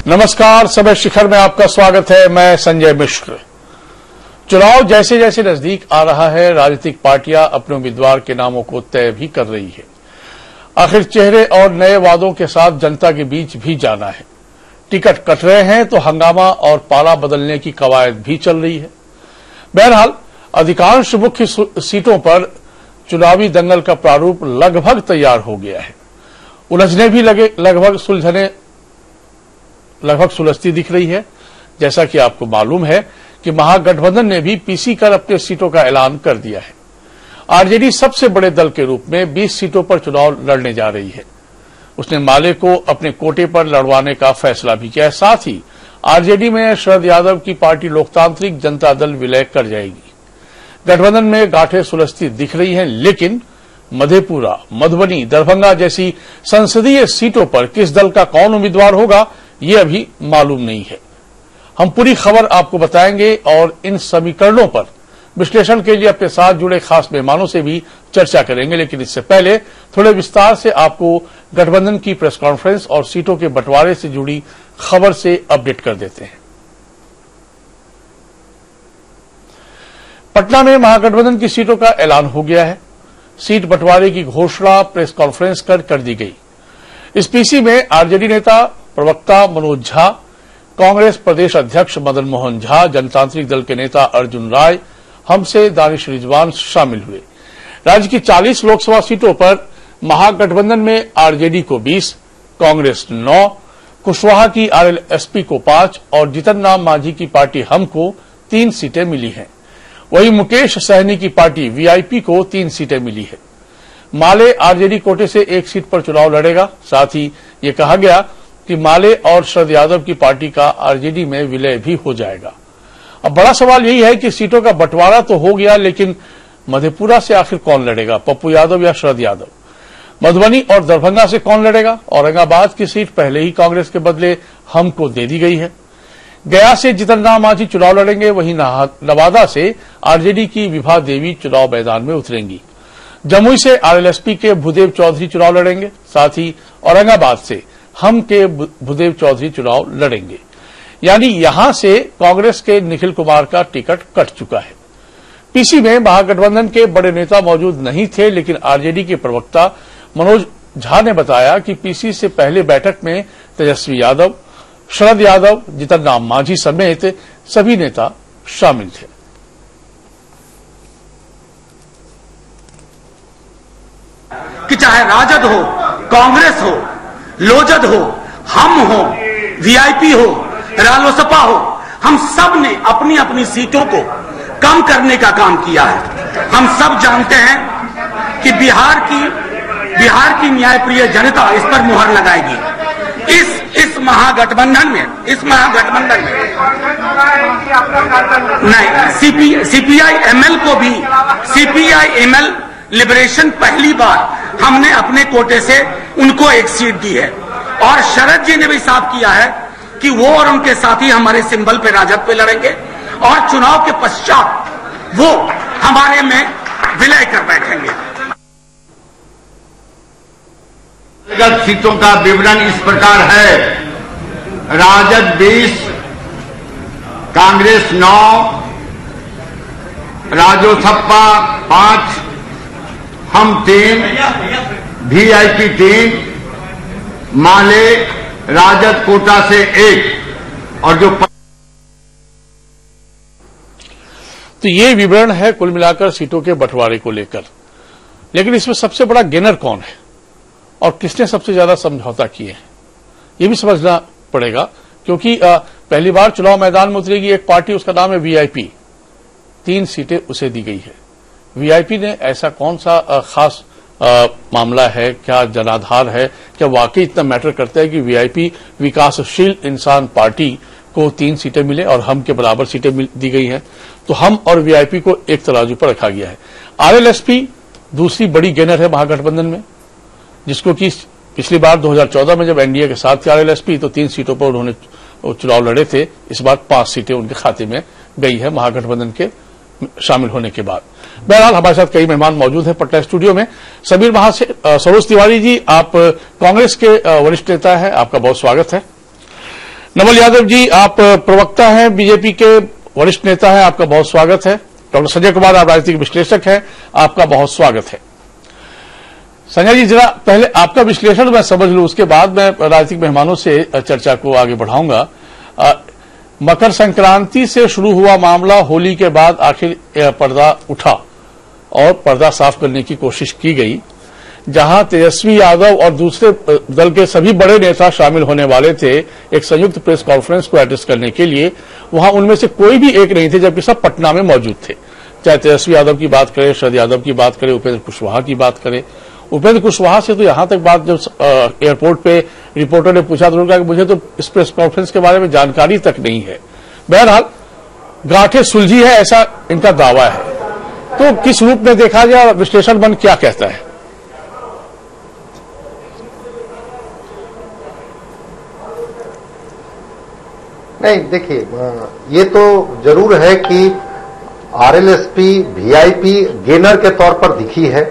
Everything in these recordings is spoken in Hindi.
नमस्कार, समय शिखर में आपका स्वागत है। मैं संजय मिश्र। चुनाव जैसे जैसे नजदीक आ रहा है, राजनीतिक पार्टियां अपने उम्मीदवार के नामों को तय भी कर रही है। आखिर चेहरे और नए वादों के साथ जनता के बीच भी जाना है। टिकट कट रहे हैं तो हंगामा और पाला बदलने की कवायद भी चल रही है। बहरहाल अधिकांश मुख्य सीटों पर चुनावी दंगल का प्रारूप लगभग तैयार हो गया है। उलझने भी लगभग सुलझती दिख रही है। जैसा कि आपको मालूम है कि महागठबंधन ने भी पीसी कर अपने सीटों का ऐलान कर दिया है। आरजेडी सबसे बड़े दल के रूप में 20 सीटों पर चुनाव लड़ने जा रही है। उसने माले को अपने कोटे पर लड़वाने का फैसला भी किया है। साथ ही आरजेडी में शरद यादव की पार्टी लोकतांत्रिक जनता दल विलय कर जाएगी। गठबंधन में गांठें सुलझती दिख रही हैं, लेकिन मधेपुरा, मधुबनी, दरभंगा जैसी संसदीय सीटों पर किस दल का कौन उम्मीदवार होगा, ये अभी मालूम नहीं है। हम पूरी खबर आपको बताएंगे और इन समीकरणों पर विश्लेषण के लिए अपने साथ जुड़े खास मेहमानों से भी चर्चा करेंगे। लेकिन इससे पहले थोड़े विस्तार से आपको गठबंधन की प्रेस कॉन्फ्रेंस और सीटों के बंटवारे से जुड़ी खबर से अपडेट कर देते हैं। पटना में महागठबंधन की सीटों का ऐलान हो गया है। सीट बंटवारे की घोषणा प्रेस कॉन्फ्रेंस कर दी गई। इस पीसी में आरजेडी नेता प्रवक्ता मनोज झा, कांग्रेस प्रदेश अध्यक्ष मदन मोहन झा, जनतांत्रिक दल के नेता अर्जुन राय, हमसे दानिश रिजवान शामिल हुए। राज्य की 40 लोकसभा सीटों पर महागठबंधन में आरजेडी को 20, कांग्रेस 9, कुशवाहा की आरएलएसपी को 5 और जीतन राम मांझी की पार्टी हम को 3 सीटें मिली हैं। वहीं मुकेश सहनी की पार्टी वीआईपी को 3 सीटें मिली है। माले आरजेडी कोटे से 1 सीट पर चुनाव लड़ेगा। साथ ही ये कहा गया कि माले और शरद यादव की पार्टी का आरजेडी में विलय भी हो जाएगा। अब बड़ा सवाल यही है कि सीटों का बंटवारा तो हो गया, लेकिन मधेपुरा से आखिर कौन लड़ेगा, पप्पू यादव या शरद यादव? मधुबनी और दरभंगा से कौन लड़ेगा? औरंगाबाद की सीट पहले ही कांग्रेस के बदले हमको दे दी गई है। गया से जीतन राम मांझी चुनाव लड़ेंगे। वहीं नवादा से आरजेडी की विभा देवी चुनाव मैदान में उतरेंगी। जमुई से आरएलएसपी के भूदेव चौधरी चुनाव लड़ेंगे। साथ ही औरंगाबाद से हम के भूदेव चौधरी चुनाव लड़ेंगे। यानी यहां से कांग्रेस के निखिल कुमार का टिकट कट चुका है। पीसी में महागठबंधन के बड़े नेता मौजूद नहीं थे, लेकिन आरजेडी के प्रवक्ता मनोज झा ने बताया कि पीसी से पहले बैठक में तेजस्वी यादव, शरद यादव, जीतन राम मांझी समेत सभी नेता शामिल थे। कि चाहे राजद हो, कांग्रेस हो, लोजद हो, हम हो, वीआईपी हो, रालोसपा हो, हम सब ने अपनी अपनी सीटों को कम करने का काम किया है। हम सब जानते हैं कि बिहार की न्यायप्रिय जनता इस पर मुहर लगाएगी। इस महागठबंधन में नहीं, सीपीआई एमएल को भी, सीपीआई एमएल लिबरेशन पहली बार हमने अपने कोटे से उनको 1 सीट दी है। और शरद जी ने भी साफ किया है कि वो और उनके साथी हमारे सिंबल पे, राजद पे लड़ेंगे और चुनाव के पश्चात वो हमारे में विलय कर बैठेंगे। सीटों का विवरण इस प्रकार है: राजद 20, कांग्रेस 9, रालोसपा 5, हम 3, वीआईपी 3, माले राजद कोटा से 1 और जो तो ये विवरण है कुल मिलाकर सीटों के बंटवारे को लेकर। लेकिन इसमें सबसे बड़ा गेनर कौन है और किसने सबसे ज्यादा समझौता किए हैं, ये भी समझना पड़ेगा। क्योंकि पहली बार चुनाव मैदान में उतरेगी एक पार्टी, उसका नाम है वीआईपी। 3 सीटें उसे दी गई है। वीआईपी ने ऐसा कौन सा खास मामला है, क्या जनाधार है, क्या वाकई इतना मैटर करता है कि वीआईपी विकासशील इंसान पार्टी को 3 सीटें मिले और हम के बराबर सीटें दी गई हैं? तो हम और वीआईपी को एक तराजू पर रखा गया है। आरएलएसपी दूसरी बड़ी गेनर है महागठबंधन में, जिसको कि पिछली बार 2014 में जब एनडीए के साथ थे आरएलएसपी तो 3 सीटों पर उन्होंने चुनाव लड़े थे। इस बार 5 सीटें उनके खाते में गई है महागठबंधन के शामिल होने के बाद। बहरहाल हमारे साथ कई मेहमान मौजूद हैं पटना स्टूडियो में। समीर सरोज तिवारी जी, आप कांग्रेस के वरिष्ठ नेता हैं, आपका बहुत स्वागत है। नवल यादव जी, आप प्रवक्ता हैं, बीजेपी के वरिष्ठ नेता हैं, आपका बहुत स्वागत है। डॉक्टर संजय कुमार, आप राजनीतिक विश्लेषक हैं, आपका बहुत स्वागत है। संजय जी, जरा पहले आपका विश्लेषण मैं समझ लूं, उसके बाद मैं राजनीतिक मेहमानों से चर्चा को आगे बढ़ाऊंगा। मकर संक्रांति से शुरू हुआ मामला, होली के बाद आखिर पर्दा उठा और पर्दा साफ करने की कोशिश की गई, जहां तेजस्वी यादव और दूसरे दल के सभी बड़े नेता शामिल होने वाले थे एक संयुक्त प्रेस कॉन्फ्रेंस को एड्रेस करने के लिए। वहां उनमें से कोई भी एक नहीं थे, जबकि सब पटना में मौजूद थे। चाहे तेजस्वी यादव की बात करें, शरद यादव की बात करें, उपेंद्र कुशवाहा की बात करें। उपेंद्र कुशवाहा से तो यहां तक बात, जब एयरपोर्ट पे रिपोर्टर ने पूछा तो उन्होंने कहा कि मुझे तो इस प्रेस कॉन्फ्रेंस के बारे में जानकारी तक नहीं है। बहरहाल गांठें सुलझी है, ऐसा इनका दावा है। तो किस रूप में देखा जाए, विश्लेषण मन क्या कहता है? नहीं, देखिए, ये तो जरूर है कि आरएलएसपी वीआईपी गेनर के तौर पर दिखी है।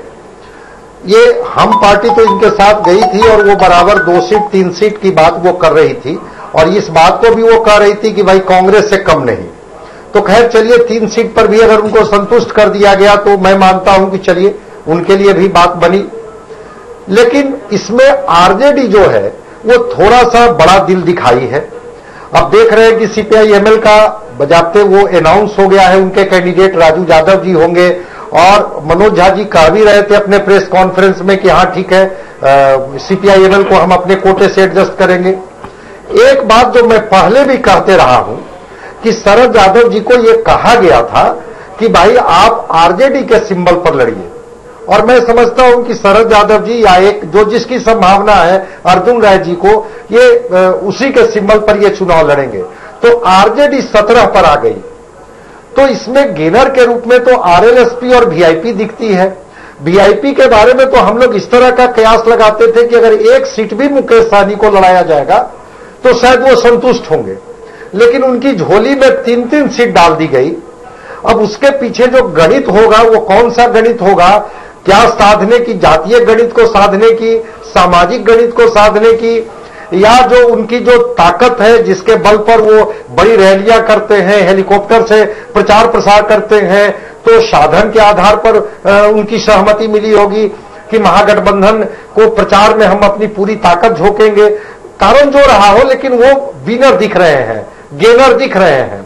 ये हम पार्टी तो इनके साथ गई थी और वो बराबर 2 सीट 3 सीट की बात वो कर रही थी, और इस बात को भी वो कह रही थी कि भाई कांग्रेस से कम नहीं। तो खैर चलिए, 3 सीट पर भी अगर उनको संतुष्ट कर दिया गया तो मैं मानता हूं कि चलिए उनके लिए भी बात बनी। लेकिन इसमें आरजेडी जो है वो थोड़ा सा बड़ा दिल दिखाई है। अब देख रहे हैं कि सीपीआई-एमएल का बजाते वो अनाउंस हो गया है, उनके कैंडिडेट राजू यादव जी होंगे, और मनोज झा जी कह भी रहे थे अपने प्रेस कॉन्फ्रेंस में कि हाँ ठीक है, सीपीआई-एमएल को हम अपने कोटे से एडजस्ट करेंगे। एक बात जो मैं पहले भी कहते रहा हूं कि शरद यादव जी को यह कहा गया था कि भाई आप आरजेडी के सिंबल पर लड़िए, और मैं समझता हूं कि शरद यादव जी या एक जो जिसकी संभावना है अर्जुन राय जी को, ये उसी के सिंबल पर ये चुनाव लड़ेंगे। तो आरजेडी 17 पर आ गई। तो इसमें गेनर के रूप में तो आरएलएसपी और वीआईपी दिखती है। वीआईपी के बारे में तो हम लोग इस तरह का कयास लगाते थे कि अगर 1 सीट भी मुकेश सहनी को लड़ाया जाएगा तो शायद वो संतुष्ट होंगे, लेकिन उनकी झोली में 3-3 सीट डाल दी गई। अब उसके पीछे जो गणित होगा वो कौन सा गणित होगा, क्या साधने की, जातीय गणित को साधने की, सामाजिक गणित को साधने की, या जो उनकी जो ताकत है जिसके बल पर वो बड़ी रैलियां करते हैं, हेलीकॉप्टर से प्रचार प्रसार करते हैं, तो साधन के आधार पर उनकी सहमति मिली होगी कि महागठबंधन को प्रचार में हम अपनी पूरी ताकत झोंकेंगे। कारण जो रहा हो, लेकिन वो विनर दिख रहे हैं, गेनर दिख रहे हैं।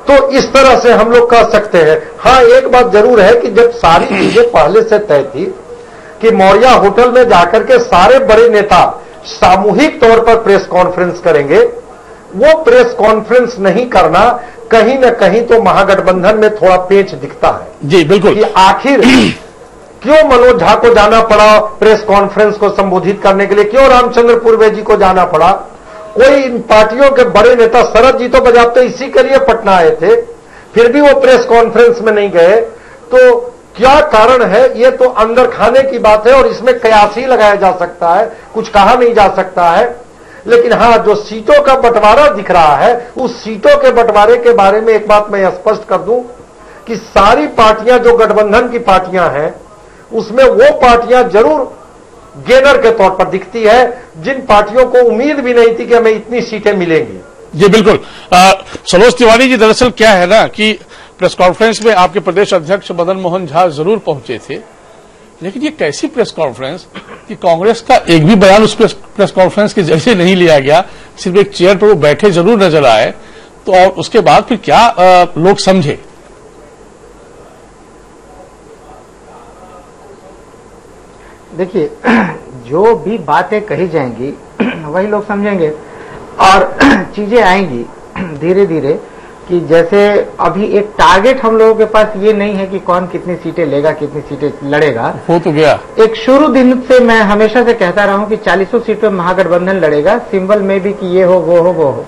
तो इस तरह से हम लोग कह सकते हैं। हां, एक बात जरूर है कि जब सारी चीजें पहले से तय थी कि मौर्या होटल में जाकर के सारे बड़े नेता सामूहिक तौर पर प्रेस कॉन्फ्रेंस करेंगे, वो प्रेस कॉन्फ्रेंस नहीं करना कहीं न कहीं तो महागठबंधन में थोड़ा पेच दिखता है। जी बिल्कुल, कि आखिर क्यों मनोज झा को जाना पड़ा प्रेस कॉन्फ्रेंस को संबोधित करने के लिए, क्यों रामचंद्र पूर्वे जी को जाना पड़ा। कोई इन पार्टियों के बड़े नेता, शरद जी तो बजाते इसी के लिए पटना आए थे, फिर भी वो प्रेस कॉन्फ्रेंस में नहीं गए। तो क्या कारण है, ये तो अंदर खाने की बात है और इसमें कयास ही लगाया जा सकता है, कुछ कहा नहीं जा सकता है। लेकिन हां, जो सीटों का बंटवारा दिख रहा है, उस सीटों के बंटवारे के बारे में एक बात मैं स्पष्ट कर दूं कि सारी पार्टियां जो गठबंधन की पार्टियां हैं, उसमें वो पार्टियां जरूर गेनर के तौर पर दिखती है जिन पार्टियों को उम्मीद भी नहीं थी कि हमें इतनी सीटें मिलेंगी। जी बिल्कुल। सरोज तिवारी जी, दरअसल क्या है ना कि प्रेस कॉन्फ्रेंस में आपके प्रदेश अध्यक्ष मदन मोहन झा जरूर पहुंचे थे, लेकिन ये कैसी प्रेस कॉन्फ्रेंस कि कांग्रेस का एक भी बयान उस प्रेस कॉन्फ्रेंस के जरिए नहीं लिया गया, सिर्फ एक चेयर पर वो बैठे जरूर नजर आए। तो और उसके बाद फिर क्या लोग समझे? देखिए, जो भी बातें कही जाएंगी वही लोग समझेंगे और चीजें आएंगी धीरे धीरे। कि जैसे अभी एक टारगेट हम लोगों के पास ये नहीं है कि कौन कितनी सीटें लेगा, कितनी सीटें लड़ेगा। हो तो गया। एक शुरू दिन से मैं हमेशा से कहता रहा हूं कि 40 सीट पे महागठबंधन लड़ेगा, सिंबल में भी कि ये हो वो हो वो हो,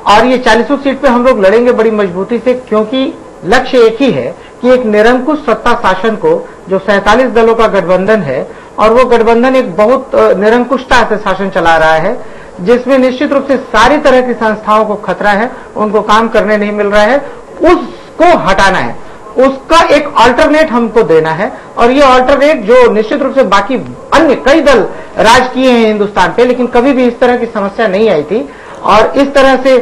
और ये 40 सीट पे हम लोग लड़ेंगे बड़ी मजबूती से, क्योंकि लक्ष्य एक ही है कि एक निरंकुश सत्ता शासन को, जो 47 दलों का गठबंधन है, और वो गठबंधन एक बहुत निरंकुशता से शासन चला रहा है, जिसमें निश्चित रूप से सारी तरह की संस्थाओं को खतरा है, उनको काम करने नहीं मिल रहा है, उसको हटाना है, उसका एक अल्टरनेट हमको देना है। और ये अल्टरनेट जो निश्चित रूप से बाकी अन्य कई दल राज किए हैं हिंदुस्तान पे, लेकिन कभी भी इस तरह की समस्या नहीं आई थी। और इस तरह से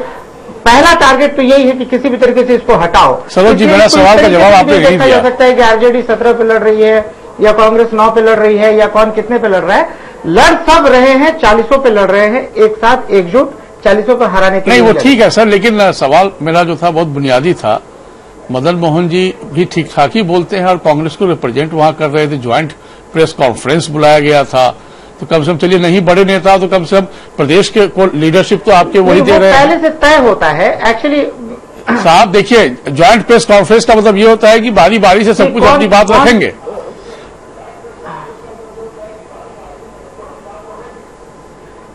पहला टारगेट तो यही है कि किसी भी तरीके से इसको हटाओ। सरोज जी, मेरा सवाल का जवाब आपने नहीं दिया। जा सकता है कि आरजेडी 17 पे लड़ रही है या कांग्रेस 9 पे लड़ रही है या कौन कितने पे लड़ रहा है, लड़ सब रहे हैं, 40 पे लड़ रहे हैं, एक साथ एकजुट 40 को हराने के लिए। नहीं, वो ठीक है सर, लेकिन सवाल मेरा जो था बहुत बुनियादी था। मदन मोहन जी भी ठीक ठाक ही बोलते हैं और कांग्रेस को रिप्रेजेंट वहां कर रहे थे, ज्वाइंट प्रेस कॉन्फ्रेंस बुलाया गया था, तो कम से कम चलिए नहीं बड़े नेता तो कम से कम प्रदेश के को लीडरशिप तो आपके वही दे रहे हैं। पहले से तय होता है एक्चुअली साहब। देखिए, ज्वाइंट प्रेस कॉन्फ्रेंस का मतलब ये होता है कि बारी बारी से सब कुछ अपनी बात रखेंगे।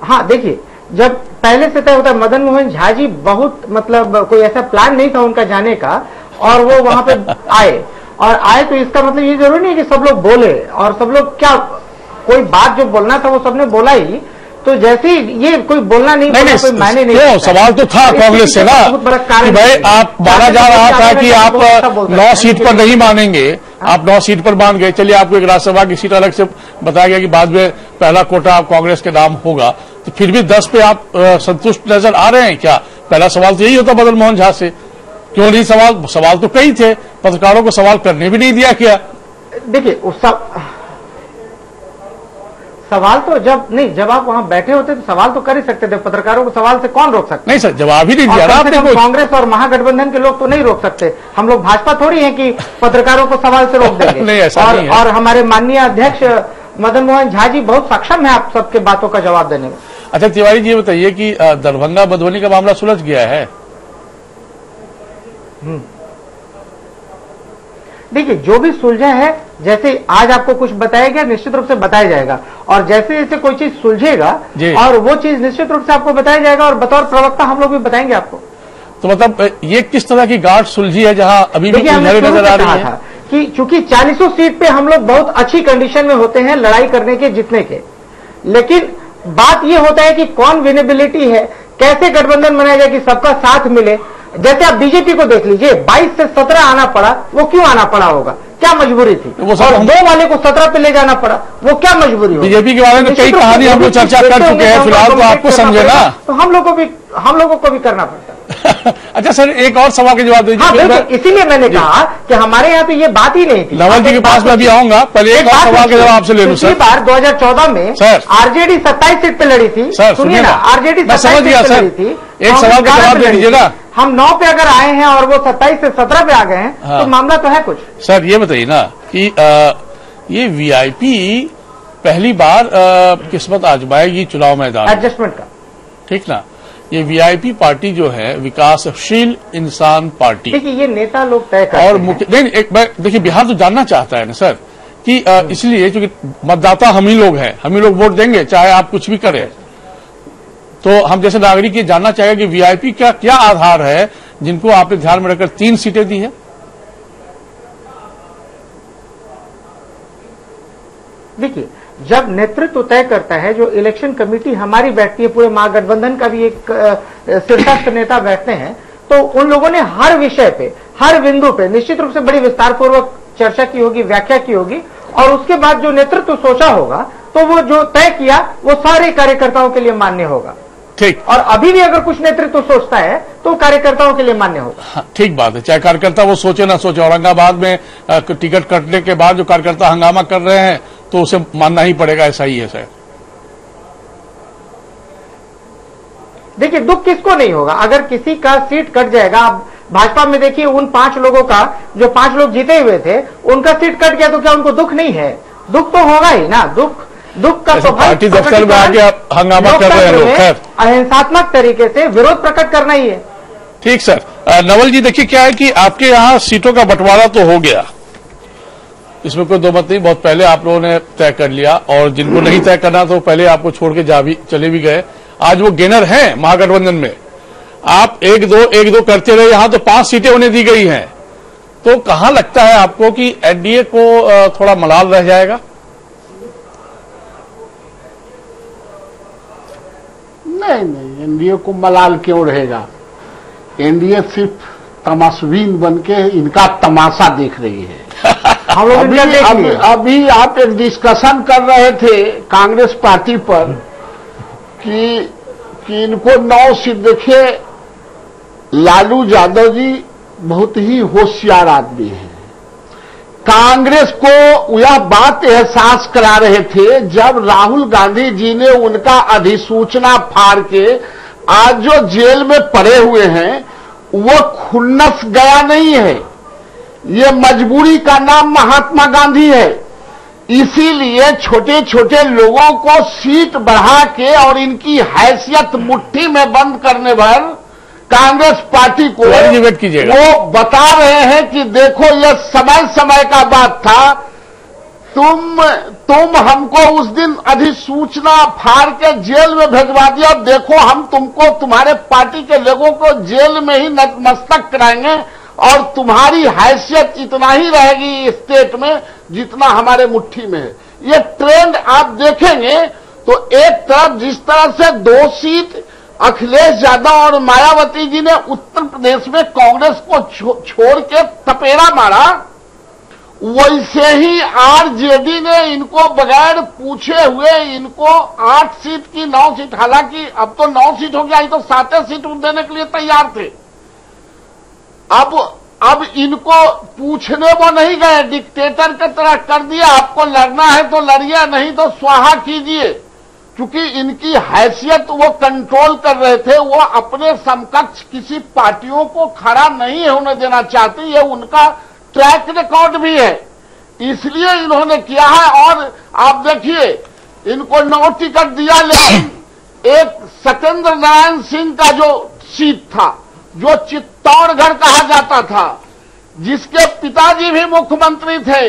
हाँ, देखिए, जब पहले से तय होता है, मदन मोहन झा जी बहुत मतलब कोई ऐसा प्लान नहीं था उनका जाने का, और वो वहां पे आए तो इसका मतलब ये जरूरी नहीं कि सब लोग बोले, और सब लोग क्या, कोई बात जो बोलना था वो सबने बोला ही, तो जैसे ही ये कोई बोलना नहीं बोला कोई मायने नहीं। सवाल तो था कांग्रेस से ना कि भाई आप माना जा रहा था कि आप 9 सीट पर नहीं मानेंगे, आप 9 सीट पर मान गए। चलिए, आपको एक राज्यसभा की सीट अलग से बताया गया कि बाद में पहला कोटा कांग्रेस के नाम होगा, तो फिर भी 10 पे आप संतुष्ट नजर आ रहे हैं क्या? पहला सवाल तो यही होता मदन मोहन झा से, क्यों नहीं? सवाल तो कई थे, पत्रकारों को सवाल करने भी नहीं दिया क्या? देखिए, उस सवाल तो जब आप वहां बैठे होते तो सवाल तो कर ही सकते थे, पत्रकारों को सवाल से कौन रोक सकता? नहीं सर, जवाब ही नहीं दिया ना आपने। कांग्रेस और महागठबंधन के लोग तो नहीं रोक सकते, हम लोग भाजपा थोड़ी हैं कि पत्रकारों को सवाल से रोक देंगे। नहीं, ऐसा नहीं है। और हमारे माननीय अध्यक्ष मदन मोहन झा जी बहुत सक्षम है आप सबके बातों का जवाब देने में। अच्छा तिवारी जी, ये बताइए कि दरभंगा मधुबनी का मामला सुलझ गया है? देखिए, जो भी सुलझा है, जैसे आज आपको कुछ बताया गया निश्चित रूप से बताया जाएगा, और जैसे जैसे कोई चीज सुलझेगा और वो चीज निश्चित रूप से आपको बताया जाएगा, और बतौर प्रवक्ता हम लोग भी बताएंगे आपको। तो मतलब ये किस तरह की गांठ सुलझी है जहां अभी भी नजर आ रही है? कि चूंकि 40 सीट पे हम लोग बहुत अच्छी कंडीशन में होते हैं लड़ाई करने के, जीतने के, लेकिन बात यह होता है कि कौन विनेबिलिटी है, कैसे गठबंधन बनाया जाए कि सबका साथ मिले। जैसे आप बीजेपी को देख लीजिए, 22 से 17 आना पड़ा, वो क्यों आना पड़ा होगा, क्या मजबूरी थी? वो और 2 वाले को 17 पे ले जाना पड़ा, वो क्या मजबूरी होगी? बीजेपी के बारे में कई कहानी हम लोग चर्चा कर चुके हैं, फिलहाल तो आपको समझे ना, तो हम लोगों को भी करना पड़ता है। अच्छा सर, एक और सवाल का जवाब दीजिए। हाँ, इसीलिए मैंने कहा कि हमारे यहाँ पे ये बात ही नहीं थी। नवल जी के पास मैं भी आऊंगा, पहले एक और सवाल का जवाब आपसे ले लूं सर। बार 2014 में आरजेडी 27 सीट पे लड़ी थी। सर सुनिए ना, आरजेडी मैं समझ गया सर, एक सवाल का जवाब दे दीजिए ना। हम 9 पे अगर आए हैं और वो 27 से 17 पे आ गए हैं, तो मामला तो है कुछ। सर ये बताइए ना कि ये वीआईपी पहली बार किस्मत आजमाएगी चुनाव मैदान, एडजस्टमेंट का, ठीक ना? ये वीआईपी पार्टी जो है विकासशील इंसान पार्टी, देखिए ये नेता लोग तय करते और हैं। नहीं, एक बार देखिए, बिहार तो जानना चाहता है ना सर कि इसलिए क्योंकि मतदाता हम ही लोग हैं, हम ही लोग वोट देंगे चाहे आप कुछ भी करें। तो हम जैसे नागरिक ये जानना चाहेंगे कि वीआईपी का क्या आधार है जिनको आपने ध्यान में रखकर 3 सीटें दी है? देखिए, जब नेतृत्व तय करता है, जो इलेक्शन कमेटी हमारी बैठती है, पूरे महागठबंधन का भी एक शीर्षस्थ नेता बैठते हैं, तो उन लोगों ने हर विषय पे, हर बिंदु पे निश्चित रूप से बड़ी विस्तार पूर्वक चर्चा की होगी, व्याख्या की होगी, और उसके बाद जो नेतृत्व सोचा होगा, तो वो जो तय किया वो सारे कार्यकर्ताओं के लिए मान्य होगा। ठीक। और अभी भी अगर कुछ नेतृत्व सोचता है तो कार्यकर्ताओं के लिए मान्य होगा। हाँ, ठीक बात है, चाहे कार्यकर्ता वो सोचे ना सोचे। औरंगाबाद में टिकट कटने के बाद जो कार्यकर्ता हंगामा कर रहे हैं तो उसे मानना ही पड़ेगा, ऐसा ही है सर। देखिए, दुख किसको नहीं होगा अगर किसी का सीट कट जाएगा। आप भाजपा में देखिए, उन 5 लोगों का, जो 5 लोग जीते हुए थे, उनका सीट कट गया तो क्या उनको दुख नहीं है? दुख तो होगा ही ना। दुख का तो पार्टी दफ्तर में आके हंगामा कर रहे हैं लोग, खैर अहिंसात्मक तरीके से विरोध प्रकट करना ही है। ठीक सर। नवल जी देखिए, क्या है कि आपके यहाँ सीटों का बंटवारा तो हो गया, इसमें कोई दो मत नहीं, बहुत पहले आप लोगों ने तय कर लिया, और जिनको नहीं तय करना तो पहले आपको छोड़ के चले भी गए। आज वो गेनर हैं महागठबंधन में, आप 1-2 करते रहे, यहां तो 5 सीटें उन्हें दी गई हैं। तो कहां लगता है आपको कि एनडीए को थोड़ा मलाल रह जाएगा? नहीं, एनडीए को मलाल क्यों रहेगा? एनडीए सिर्फ तमाशबीन बनके इनका तमाशा देख रही है। हम लोग अभी आप एक डिस्कशन कर रहे थे कांग्रेस पार्टी पर कि कि इनको 9 सीट, देखिए लालू यादव जी बहुत ही होशियार आदमी हैं। कांग्रेस को यह बात एहसास करा रहे थे जब राहुल गांधी जी ने उनका अधिसूचना फाड़ के आज जो जेल में पड़े हुए हैं वो खुन्नस गया नहीं है, ये मजबूरी का नाम महात्मा गांधी है। इसीलिए छोटे छोटे लोगों को सीट बढ़ा के और इनकी हैसियत मुट्ठी में बंद करने भर कांग्रेस पार्टी को वो बता रहे हैं कि देखो ये समय समय का बात था, तुम हमको उस दिन अधिसूचना फाड़ के जेल में भेजवा दिया, देखो हम तुमको तुम्हारे पार्टी के लोगों को जेल में ही नतमस्तक कराएंगे और तुम्हारी हैसियत इतना ही रहेगी स्टेट में जितना हमारे मुट्ठी में है। ये ट्रेंड आप देखेंगे तो एक तरफ जिस तरह से 2 सीट अखिलेश यादव और मायावती जी ने उत्तर प्रदेश में कांग्रेस को छोड़ के तपेड़ा मारा, वैसे ही आरजेडी ने इनको बगैर पूछे हुए इनको 8 सीट की 9 सीट, हालांकि अब तो 9 सीट हो गया, तो 7 सीट देने के लिए तैयार थे। अब इनको पूछने वो नहीं गए, डिक्टेटर की तरह कर दिया, आपको लड़ना है तो लड़िए नहीं तो स्वाहा कीजिए। क्योंकि इनकी हैसियत वो कंट्रोल कर रहे थे, वो अपने समकक्ष किसी पार्टियों को खड़ा नहीं होने देना चाहते, ये उनका ट्रैक रिकॉर्ड भी है, इसलिए इन्होंने किया है। और आप देखिए इनको 9 टिकट दिया, लेकिन एक सत्येंद्र नारायण सिंह का जो सीट था, जो चित्तौड़गढ़ कहा जाता था, जिसके पिताजी भी मुख्यमंत्री थे,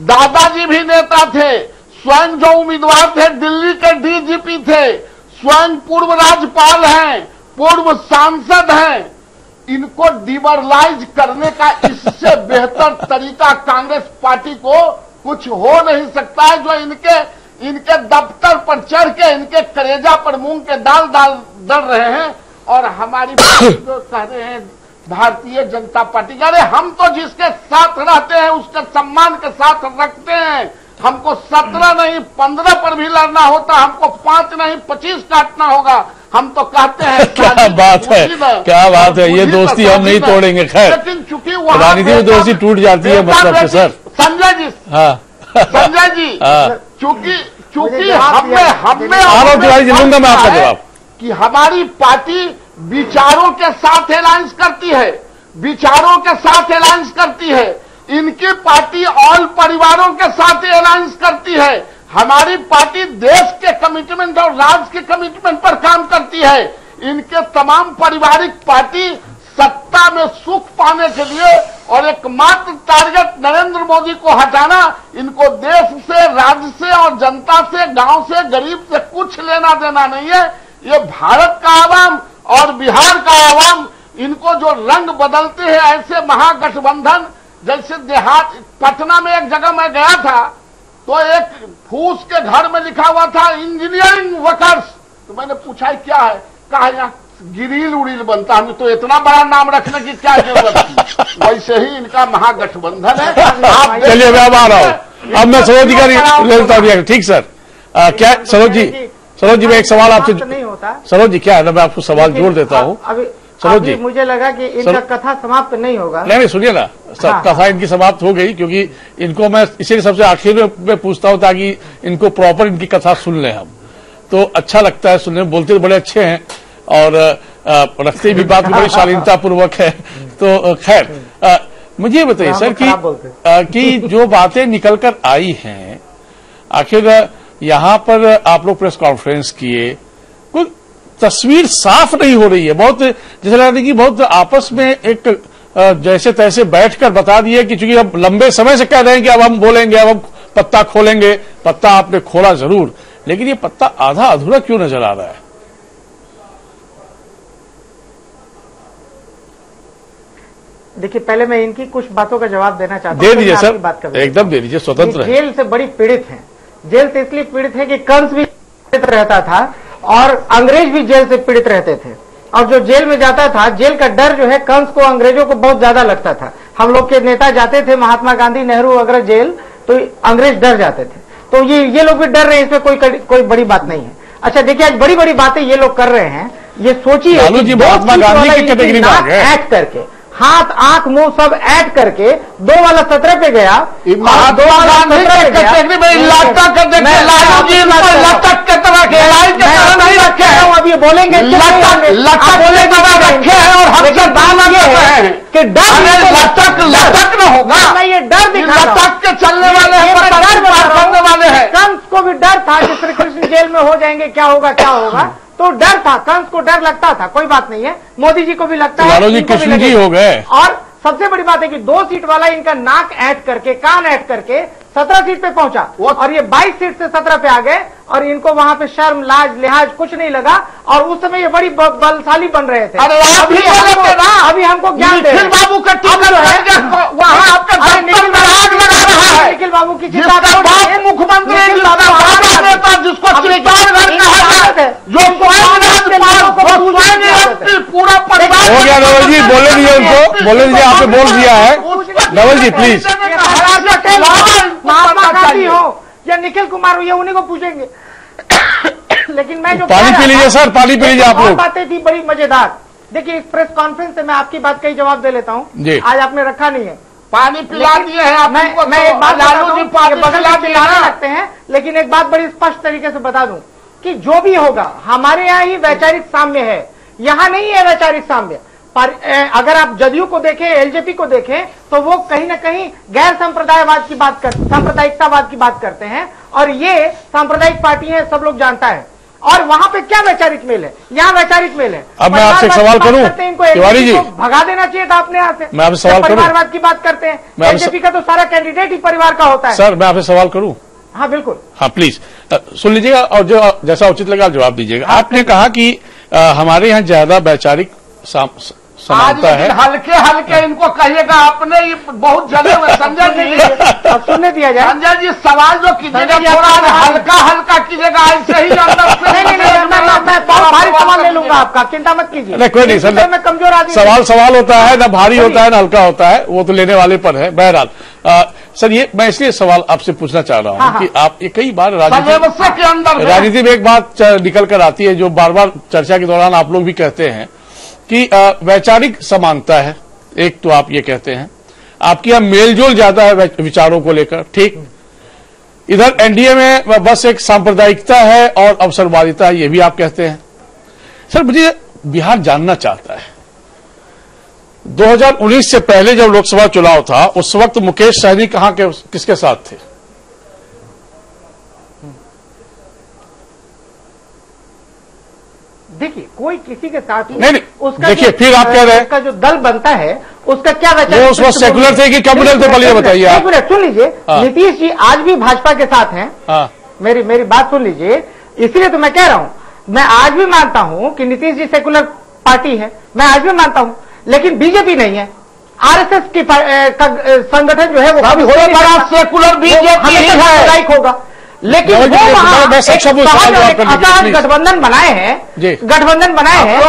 दादाजी भी नेता थे, स्वयं जो उम्मीदवार थे दिल्ली के डीजीपी थे, स्वयं पूर्व राज्यपाल हैं, पूर्व सांसद हैं, इनको डिमोरलाइज करने का इससे बेहतर तरीका कांग्रेस पार्टी को कुछ हो नहीं सकता है। जो इनके दफ्तर पर चढ़ के इनके कलेजा पर मूंग के दाल दल रहे हैं और हमारी पार्टी को कह रहे हैं भारतीय जनता पार्टी। अरे हम तो जिसके साथ रहते हैं उसके सम्मान के साथ रखते हैं, हमको 17 नहीं 15 पर भी लड़ना होता, हमको 5 नहीं 25 काटना होगा, हम तो कहते हैं क्या बात है, क्या बात है, ये दोस्ती हम नहीं तोड़ेंगे। खैर लेकिन चूंकि राजनीति में दोस्ती टूट जाती है, मतलब कि सर संजय जी, हाँ संजय जी, चूंकि हमें आरोप लूंगा मैं आपका जवाब कि हमारी पार्टी विचारों के साथ अलायंस करती है, विचारों के साथ अलायंस करती है, इनकी पार्टी ऑल परिवारों के साथ अलायंस करती है। हमारी पार्टी देश के कमिटमेंट और राज्य के कमिटमेंट पर काम करती है। इनके तमाम पारिवारिक पार्टी सत्ता में सुख पाने के लिए और एकमात्र टारगेट नरेंद्र मोदी को हटाना, इनको देश से, राज्य से और जनता से, गांव से, गरीब से कुछ लेना देना नहीं है। ये भारत का आवाम और बिहार का आवाम इनको जो रंग बदलते हैं ऐसे महागठबंधन, जैसे देहात पटना में एक जगह मैं गया था तो एक फूस के घर में लिखा हुआ था इंजीनियरिंग वर्कर्स, तो मैंने पूछा क्या है, कहा यहाँ गिरिल उड़ील बनता, हमें तो इतना बड़ा नाम रखने की क्या जरूरत थी। वैसे ही इनका महागठबंधन है। चलिए मैं आ रहा हूँ, अब मैं सरोज का लेता हूँ। ठीक सर, क्या सरोज जी मैं एक सवाल आपसे नहीं होता, सरोज जी क्या है ना, मैं आपको सवाल जोड़ देता हूँ। सरोज जी मुझे लगा कि इनका कथा समाप्त नहीं होगा। नहीं सुनिए ना, कथा इनकी समाप्त हो गई, क्योंकि इनको मैं इसीलिए सबसे आखिर में पूछता हूँ ताकि इनको प्रॉपर इनकी कथा सुन लें हम, तो अच्छा लगता है सुनने में। बोलते तो बड़े अच्छे हैं और रखते भी बात बड़ी शालीनता पूर्वक है। तो खैर मुझे बताइए सर कि जो बातें निकल कर आई हैं, आखिर यहाँ पर आप लोग प्रेस कॉन्फ्रेंस किए, कुछ तस्वीर साफ नहीं हो रही है। बहुत जैसे लग रहा है कि बहुत आपस में एक जैसे तैसे बैठकर बता दिए कि चूंकि अब लंबे समय से कह रहे हैं कि अब हम बोलेंगे, अब हम पत्ता खोलेंगे। पत्ता आपने खोला जरूर, लेकिन ये पत्ता आधा अधूरा क्यों नजर आ रहा है? देखिए पहले मैं इनकी कुछ बातों का जवाब देना चाहता हूं। दे दीजिए सर, एकदम दे दीजिए, स्वतंत्र है। जेल से बड़ी पीड़ित है, जेल से इसलिए पीड़ित है कि कंस भी पीड़ित रहता था और अंग्रेज भी जेल से पीड़ित रहते थे। और जो जेल में जाता था, जेल का डर जो है कंस को, अंग्रेजों को बहुत ज्यादा लगता था। हम लोग के नेता जाते थे, महात्मा गांधी, नेहरू वगैरह जेल, तो अंग्रेज डर जाते थे। तो ये लोग भी डर रहे हैं, इसमें कोई बड़ी बात नहीं है। अच्छा देखिए, आज बड़ी बड़ी बातें ये लोग कर रहे हैं ये सोचिए लालू जी महात्मा गांधी की कैटेगरी में आ गए। ऐड करके हाथ आंख मुंह सब ऐड करके 2 वाला 17 पे गया, महात्मा गांधी के कैटेगरी में लटक कर देखिए, लालू जी लटक के तरह नहीं रखे हैं। अब ये बोलेंगे लटक रखे हैं और हम सब बात ये है कि डर लटक न होगा, मैं ये डर दिखा लटक के चलने वाले हैं, करने वाले हैं। कंस को भी डर था कि श्री कृष्ण जेल में हो जाएंगे, क्या होगा, तो डर था, कंस को डर लगता था। कोई बात नहीं है, मोदी जी को भी लगता है, लालू जी कृष्ण जी हो गए। और सबसे बड़ी बात है कि 2 सीट वाला इनका नाक ऐड करके, कान ऐड करके 17 सीट पे पहुंचा और ये 22 सीट से 17 पे आ गए और इनको वहां पे शर्म लाज लिहाज कुछ नहीं लगा और उस समय ये बड़ी बलशाली बन रहे थे। अभी हमको ज्ञान दे बाबू का वहां आपका निखिल बाबू की मुख्यमंत्री जिसको पूरा परिवार हो गया। नवल जी बोले दीजिए, उनको बोले दीजिए, आपने बोल दिया है। नवल जी प्लीज। महात्मा गांधी हो या निखिल कुमार हो, ये उन्हीं को पूछेंगे। लेकिन मैं जो पानी पी लीजिए सर, पानी पी लीजिए आप लोग। बातें थी बड़ी मजेदार। देखिए इस प्रेस कॉन्फ्रेंस से मैं आपकी बात का ही जवाब दे लेता हूँ। आज आपने रखा नहीं है, पानी पिला दिए हैं आप। मैं एक बात लालू जी बगल में पिलाने लगते हैं, लेकिन एक बात बड़ी स्पष्ट तरीके से बता दूं कि जो भी होगा हमारे यहाँ ही वैचारिक साम्य है, यहाँ नहीं है वैचारिक साम्य। अगर आप जदयू को देखें, एलजेपी को देखें तो वो कहीं ना कहीं गैर सांप्रदायवाद की बात करते, सांप्रदायिकतावाद की बात करते हैं और ये सांप्रदायिक पार्टी है, सब लोग जानता है। और वहां पे क्या वैचारिक मेल है, यहाँ वैचारिक मेल है। अब मैं आपसे एक सवाल करूं, तिवारी जी, भगा देना चाहिए था अपने यहाँ से। मैं आपसे सवाल करूं, परिवारवाद की बात करते हैं, एलजेपी का तो सारा कैंडिडेट ही परिवार का होता है। सर मैं आपसे सवाल करूं? हाँ बिल्कुल। हाँ प्लीज सुन लीजिएगा और जो जैसा उचित लगा जवाब दीजिएगा। आपने कहा कि हमारे यहाँ ज्यादा वैचारिक समानता है। हल्के हल्के इनको कहिएगा, आपने ये बहुत जले हुए संजय जी अब सुनने दिया जाए। संजय जी सवाल जो कीजिएगा थोड़ा हल्का हल्का कीजिएगा, ऐसे ही अंदर से मैं बहुत भारी सवाल ले लूंगा आपका, चिंता मत कीजिए। नहीं कोई नहीं सर, मैं कमजोर आदमी। सवाल होता है ना, भारी होता है ना हल्का होता है, वो तो लेने वाले पर है। बहरहाल सर ये मैं इसलिए सवाल आपसे पूछना चाह रहा हूँ कि आप ये कई बार राजनीति में एक बात निकल कर आती है जो बार बार चर्चा के दौरान आप लोग भी कहते हैं कि वैचारिक समानता है, एक तो आप ये कहते हैं, आपकी यहाँ मेलजोल ज्यादा है विचारों को लेकर, ठीक। इधर एनडीए में बस एक सांप्रदायिकता है और अवसरवादिता है, ये भी आप कहते हैं। सर मुझे बिहार जानना चाहता है, 2019 से पहले जब लोकसभा चुनाव था उस वक्त मुकेश सहनी कहां के किसके साथ थे? देखिए कोई किसी के साथ नहीं उसका देखिए फिर आप कह रहे हैं उसका जो दल बनता है उसका क्या वो उस वक्त सेकुलर थे कि कम्युनल थे, पहले बताइए आप। सुन लीजिए, नीतीश जी आज भी भाजपा के साथ हैं। मेरी बात सुन लीजिए, इसलिए तो मैं कह रहा हूं, मैं आज भी मानता हूं कि नीतीश जी सेकुलर पार्टी है, मैं आज भी मानता हूं, लेकिन बीजेपी नहीं है। आरएसएस की संगठन जो है वो बड़ा सेकुलर बीजेपी है होगा, लेकिन वो वहां गठबंधन बनाए हैं, गठबंधन बनाए हैं,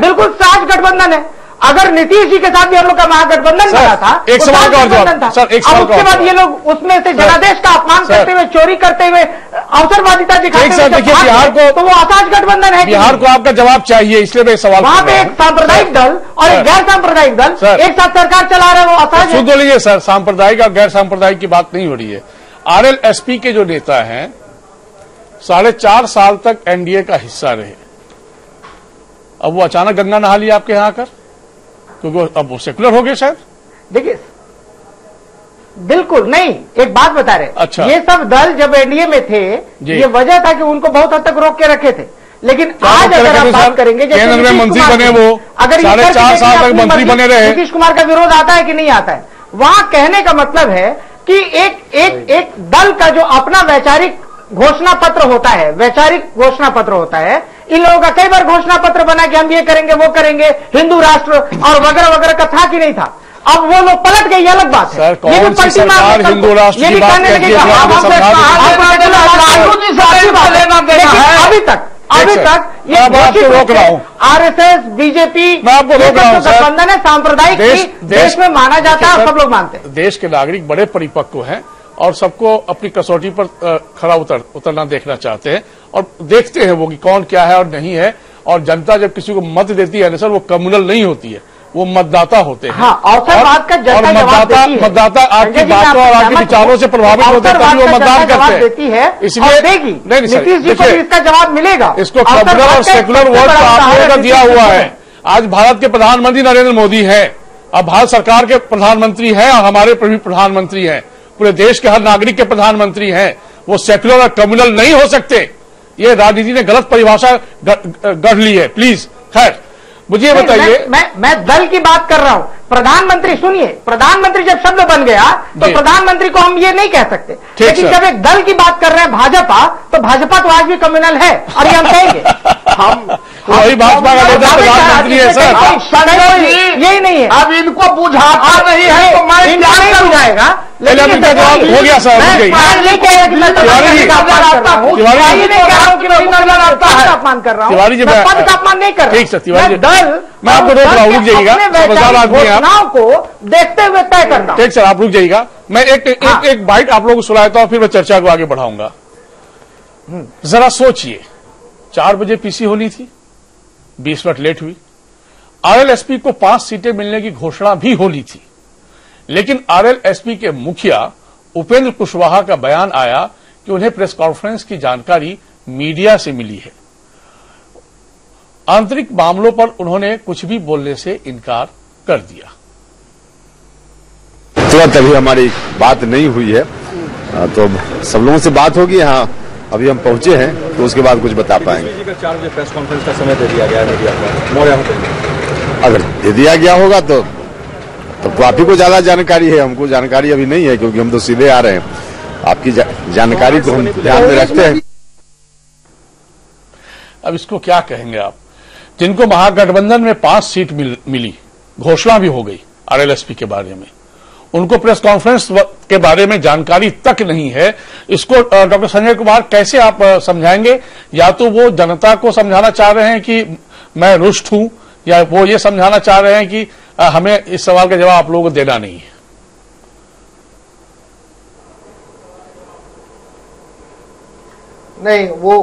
बिल्कुल साझ गठबंधन है। अगर नीतीश जी के साथ भी हम लोग का महागठबंधन बना था, एक सवाल का जवाब सर, एक सवाल उसके बाद ये लोग उसमें से जनादेश का अपमान करते हुए, चोरी करते हुए, अवसरवादिता दिखाते हुए देखिए बिहार को, तो वो असाझ गठबंधन है। बिहार को आपका जवाब चाहिए, इसलिए मैं सवाल वहां पे एक सांप्रदायिक दल और एक गैर सांप्रदायिक दल एक साथ सरकार चला रहे, वो असाझ। सुन तो लीजिए सर, सांप्रदायिक और गैर सांप्रदायिक की बात नहीं हो रही है। आरएलएसपी के जो नेता हैं 4.5 साल तक एनडीए का हिस्सा रहे, अब वो अचानक गंगा नहा लिया आपके यहां आकर, क्योंकि अब वो सेकुलर हो गए शायद। देखिए बिल्कुल नहीं, एक बात बता रहे, अच्छा, ये सब दल जब एनडीए में थे ये वजह था कि उनको बहुत हद तक रोक के रखे थे, लेकिन आज अगर आप बात करेंगे केंद्र में मंत्री बने, वो अगर 4.5 साल तक मंत्री बने रहे, नीतीश कुमार का विरोध आता है कि नहीं आता है? वहां कहने का मतलब है कि एक दल का जो अपना वैचारिक घोषणा पत्र होता है, वैचारिक घोषणा पत्र होता है, इन लोगों का कई बार घोषणा पत्र बना कि हम ये करेंगे वो करेंगे, हिंदू राष्ट्र और वगैरह वगैरह का था कि नहीं था। अब वो लोग पलट गए, ये अलग बात है। सर कौन सी सरकार हिंदू राष्ट्र की बात करती है? अभी तक ये रोक रहा हूं, आरएसएस बीजेपी मैं आपको रोक रहा हूं। गठबंधन है, सांप्रदायिक देश में माना जाता है, सब लोग मानते हैं। देश के नागरिक बड़े परिपक्व हैं और सबको अपनी कसौटी पर खरा उतरना देखना चाहते हैं और देखते हैं वो कि कौन क्या है और नहीं है। और जनता जब किसी को मत देती है ना सर, वो कम्युनल नहीं होती है, वो मतदाता होते हैं। हाँ, अवसरवाद का जनता जवाब देती है। मतदाता आपकी बातों और आपके विचारों से प्रभावित होते हैं, तभी वो मतदान करते हैं। इसलिए नहीं सर, देखिए इसका जवाब मिलेगा। इसको कम्युनल और सेकुलर वोट तो आप लोगों का दिया हुआ है। आज भारत के प्रधानमंत्री नरेंद्र मोदी हैं, अब भारत सरकार के प्रधानमंत्री हैं और हमारे भी प्रधानमंत्री हैं, पूरे देश के हर नागरिक के प्रधानमंत्री हैं। वो सेकुलर और कम्युनल नहीं हो सकते। ये राजनीति ने गलत परिभाषा गढ़ ली है। प्लीज खैर मुझे ये बताइए। मैं दल की बात कर रहा हूं। प्रधानमंत्री सुनिए, प्रधानमंत्री जब शब्द बन गया तो प्रधानमंत्री को हम ये नहीं कह सकते, लेकिन जब एक दल की बात कर रहे हैं भाजपा, तो भाजपा तो आज भी कम्युनल है और ये हम कहेंगे। हम वही भाजपा का नेता प्रधानमंत्री है सर, यही नहीं है। अब इनको बुझाता नहीं है तो मैं इनका नहीं बुझाएगा। लेकिन इनका जवाब हो गया सर, हो गई। अपमान कर रहा हूँ, तिवारी जी, पद का अपमान नहीं कर रहा। ठीक सर तिवारी जी, दल मैं आपको रोक रहा हूँ, रुक जाइएगा। घोषणाओं को देखते हुए तय करता हूं। ठीक सर, आप रुक जाइएगा। मैं एक बाइट आप लोगों को सुनाता हूं, फिर मैं चर्चा को आगे बढ़ाऊंगा। जरा सोचिए, 4 बजे पीसी होनी थी, 20 मिनट लेट हुई। आरएलएसपी को 5 सीटें मिलने की घोषणा भी होनी थी, लेकिन आरएलएसपी के मुखिया उपेंद्र कुशवाहा का बयान आया कि उन्हें प्रेस कॉन्फ्रेंस की जानकारी मीडिया से मिली है। आंतरिक मामलों पर उन्होंने कुछ भी बोलने से इनकार कर दिया। तुरंत अभी हमारी बात नहीं हुई है, तो सब लोगों से बात होगी। हाँ, अभी हम पहुंचे हैं तो उसके बाद कुछ बता पाएंगे। 4 बजे प्रेस कॉन्फ्रेंस का समय दे दिया गया है मीडिया को, मौर्या होटल। अगर दे दिया गया होगा तो आप ही को ज्यादा जानकारी है, हमको जानकारी अभी नहीं है, क्योंकि हम तो सीधे आ रहे हैं। आपकी जानकारी को हम ध्यान में रखते हैं। अब इसको क्या कहेंगे आप, जिनको महागठबंधन में 5 सीट मिली, घोषणा भी हो गई आरएलएसपी के बारे में, उनको प्रेस कॉन्फ्रेंस के बारे में जानकारी तक नहीं है। इसको डॉक्टर संजय कुमार कैसे आप समझाएंगे? या तो वो जनता को समझाना चाह रहे हैं कि मैं रुष्ट हूं, या वो ये समझाना चाह रहे हैं कि हमें इस सवाल का जवाब आप लोगों को देना नहीं है। नहीं, वो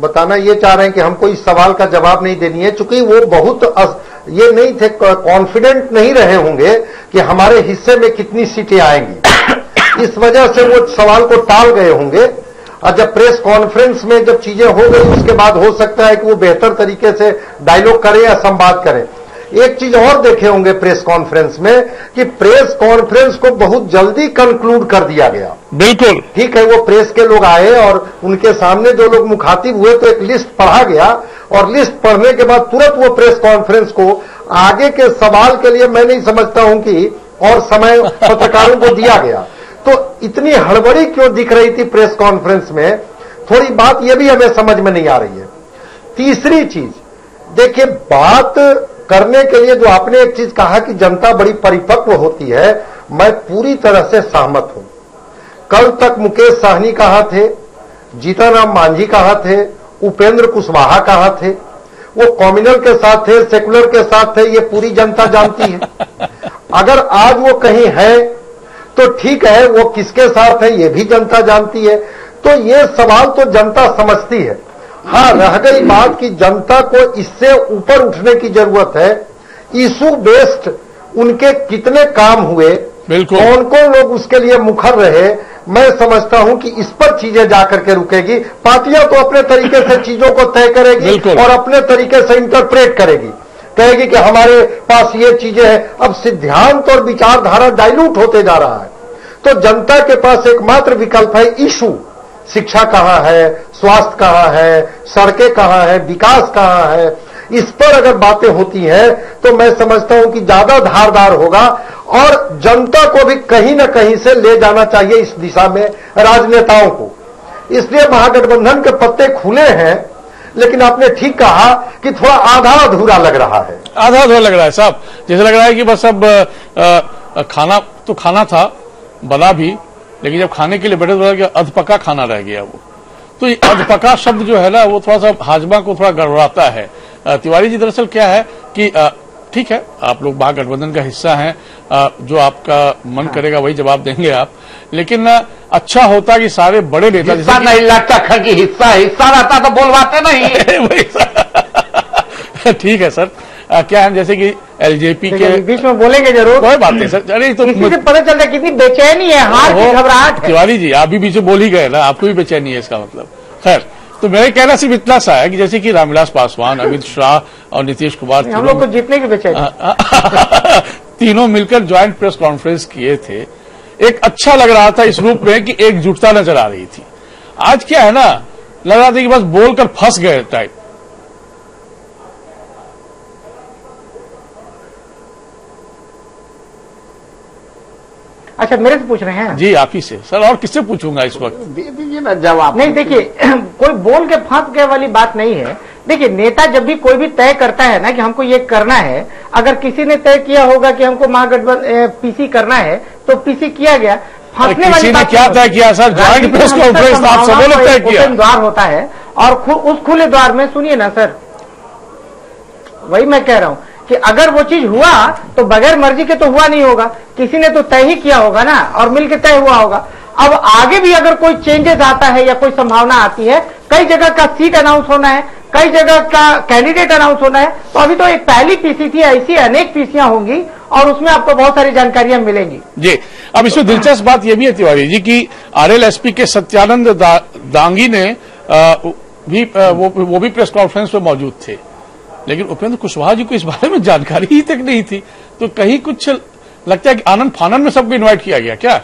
बताना ये चाह रहे हैं कि हमको इस सवाल का जवाब नहीं देनी है, चूंकि वो बहुत ये नहीं थे, कॉन्फिडेंट नहीं रहे होंगे कि हमारे हिस्से में कितनी सीटें आएंगी। इस वजह से वो सवाल को टाल गए होंगे। और जब प्रेस कॉन्फ्रेंस में जब चीजें हो गई, उसके बाद हो सकता है कि वो बेहतर तरीके से डायलॉग करें या संवाद करें। एक चीज और देखे होंगे प्रेस कॉन्फ्रेंस में कि प्रेस कॉन्फ्रेंस को बहुत जल्दी कंक्लूड कर दिया गया। बिल्कुल ठीक है, वो प्रेस के लोग आए और उनके सामने जो लोग मुखातिब हुए तो एक लिस्ट पढ़ा गया, और लिस्ट पढ़ने के बाद तुरंत वो प्रेस कॉन्फ्रेंस को आगे के सवाल के लिए मैं नहीं समझता हूं कि और समय पत्रकारों को दिया गया। तो इतनी हड़बड़ी क्यों दिख रही थी प्रेस कॉन्फ्रेंस में, थोड़ी बात यह भी हमें समझ में नहीं आ रही है। तीसरी चीज देखिए, बात करने के लिए जो आपने एक चीज कहा कि जनता बड़ी परिपक्व होती है, मैं पूरी तरह से सहमत हूं। कल तक मुकेश साहनी कहां थे, जीतनराम मांझी कहां थे, उपेंद्र कुशवाहा कहां थे, वो कम्युनल के साथ थे, सेकुलर के साथ थे, ये पूरी जनता जानती है। अगर आज वो कहीं है तो ठीक है, वो किसके साथ है ये भी जनता जानती है। तो ये सवाल तो जनता समझती है। हाँ, रह गई बात कि जनता को इससे ऊपर उठने की जरूरत है। इशू बेस्ड उनके कितने काम हुए, कौन कौन लोग उसके लिए मुखर रहे, मैं समझता हूं कि इस पर चीजें जाकर के रुकेगी। पार्टियां तो अपने तरीके से चीजों को तय करेगी और अपने तरीके से इंटरप्रेट करेगी, कहेगी कि हमारे पास ये चीजें हैं। अब सिद्धांत और विचारधारा डाइल्यूट होते जा रहा है, तो जनता के पास एकमात्र विकल्प है इशू। शिक्षा कहां है, स्वास्थ्य कहां है, सड़कें कहां है, विकास कहां है, इस पर अगर बातें होती हैं तो मैं समझता हूं कि ज्यादा धारदार होगा और जनता को भी कहीं न कहीं से ले जाना चाहिए इस दिशा में राजनेताओं को। इसलिए महागठबंधन के पत्ते खुले हैं, लेकिन आपने ठीक कहा कि थोड़ा आधा अधूरा लग रहा है। आधा अधूरा लग रहा है साहब, जैसे लग रहा है कि बस अब खाना तो खाना था, बना भी, लेकिन जब खाने के लिए बैठे तो अधपका खाना रह गया वो। तो ये अधपका शब्द जो है ना, वो थोड़ा सा हाजमा को थोड़ा गड़बड़ाता है। तिवारी जी, दरअसल क्या है कि ठीक है, आप लोग महागठबंधन का हिस्सा हैं, जो आपका मन करेगा वही जवाब देंगे आप, लेकिन अच्छा होता कि सारे बड़े नेता हिस्सा नहीं लगता कि हिस्सा रहता तो बोलवाते नहीं। ठीक है सर, क्या है जैसे कि एलजेपी के बीच में बोलेंगे जरूर, कोई बात नहीं सर। अरे तो किसी से पता चलता है कितनी बेचैनी है, हार की घबराहट है। तिवारी जी आप भी बीच में बोल ही गए ना, आपको भी बेचैनी है इसका मतलब। खैर, तो मेरा कहना सिर्फ इतना सा है कि जैसे कि रामविलास पासवान, अमित शाह और नीतीश कुमार हम लोग को जीतने की बेचैनी तीनों मिलकर ज्वाइंट प्रेस कॉन्फ्रेंस किए थे। एक अच्छा लग रहा था इस रूप में कि एकजुटता नजर आ रही थी। आज क्या है ना, लग रहा था कि बस बोलकर फंस गए टाइप। अच्छा, मेरे से पूछ रहे हैं? जी आप ही से सर, और किससे पूछूंगा इस वक्त? दे दीजिए ना जवाब। नहीं देखिए, कोई बोल के फंस गए वाली बात नहीं है। देखिए, नेता जब भी कोई भी तय करता है ना कि हमको ये करना है, अगर किसी ने तय किया होगा कि हमको महागठबंधन पीसी करना है तो पीसी किया गया। फंसने वाली बात क्या तय किया सर? ज्वाइंट प्रेस कॉन्फ्रेंस आप सबों ने तय किया। ओपन द्वार होता है और उस खुले द्वार में सुनिए ना सर, वही मैं कह रहा हूं कि अगर वो चीज हुआ तो बगैर मर्जी के तो हुआ नहीं होगा, किसी ने तो तय ही किया होगा ना और मिलकर तय हुआ होगा। अब आगे भी अगर कोई चेंजेस आता है या कोई संभावना आती है, कई जगह का सीट अनाउंस होना है, कई जगह का कैंडिडेट अनाउंस होना है, तो अभी तो एक पहली पीसी थी, ऐसी अनेक पीसियां होंगी और उसमें आपको बहुत सारी जानकारियां मिलेंगी। जी, अब इसमें दिलचस्प बात यह भी है तिवारी जी कि आरएलएसपी के सत्यानंद दांगी ने वो भी प्रेस कॉन्फ्रेंस में मौजूद थे, लेकिन उपेंद्र कुशवाहा जी को इस बारे में जानकारी ही तक नहीं थी। तो कहीं कुछ लगता है कि आनंद फानन में सबको इनवाइट किया गया क्या?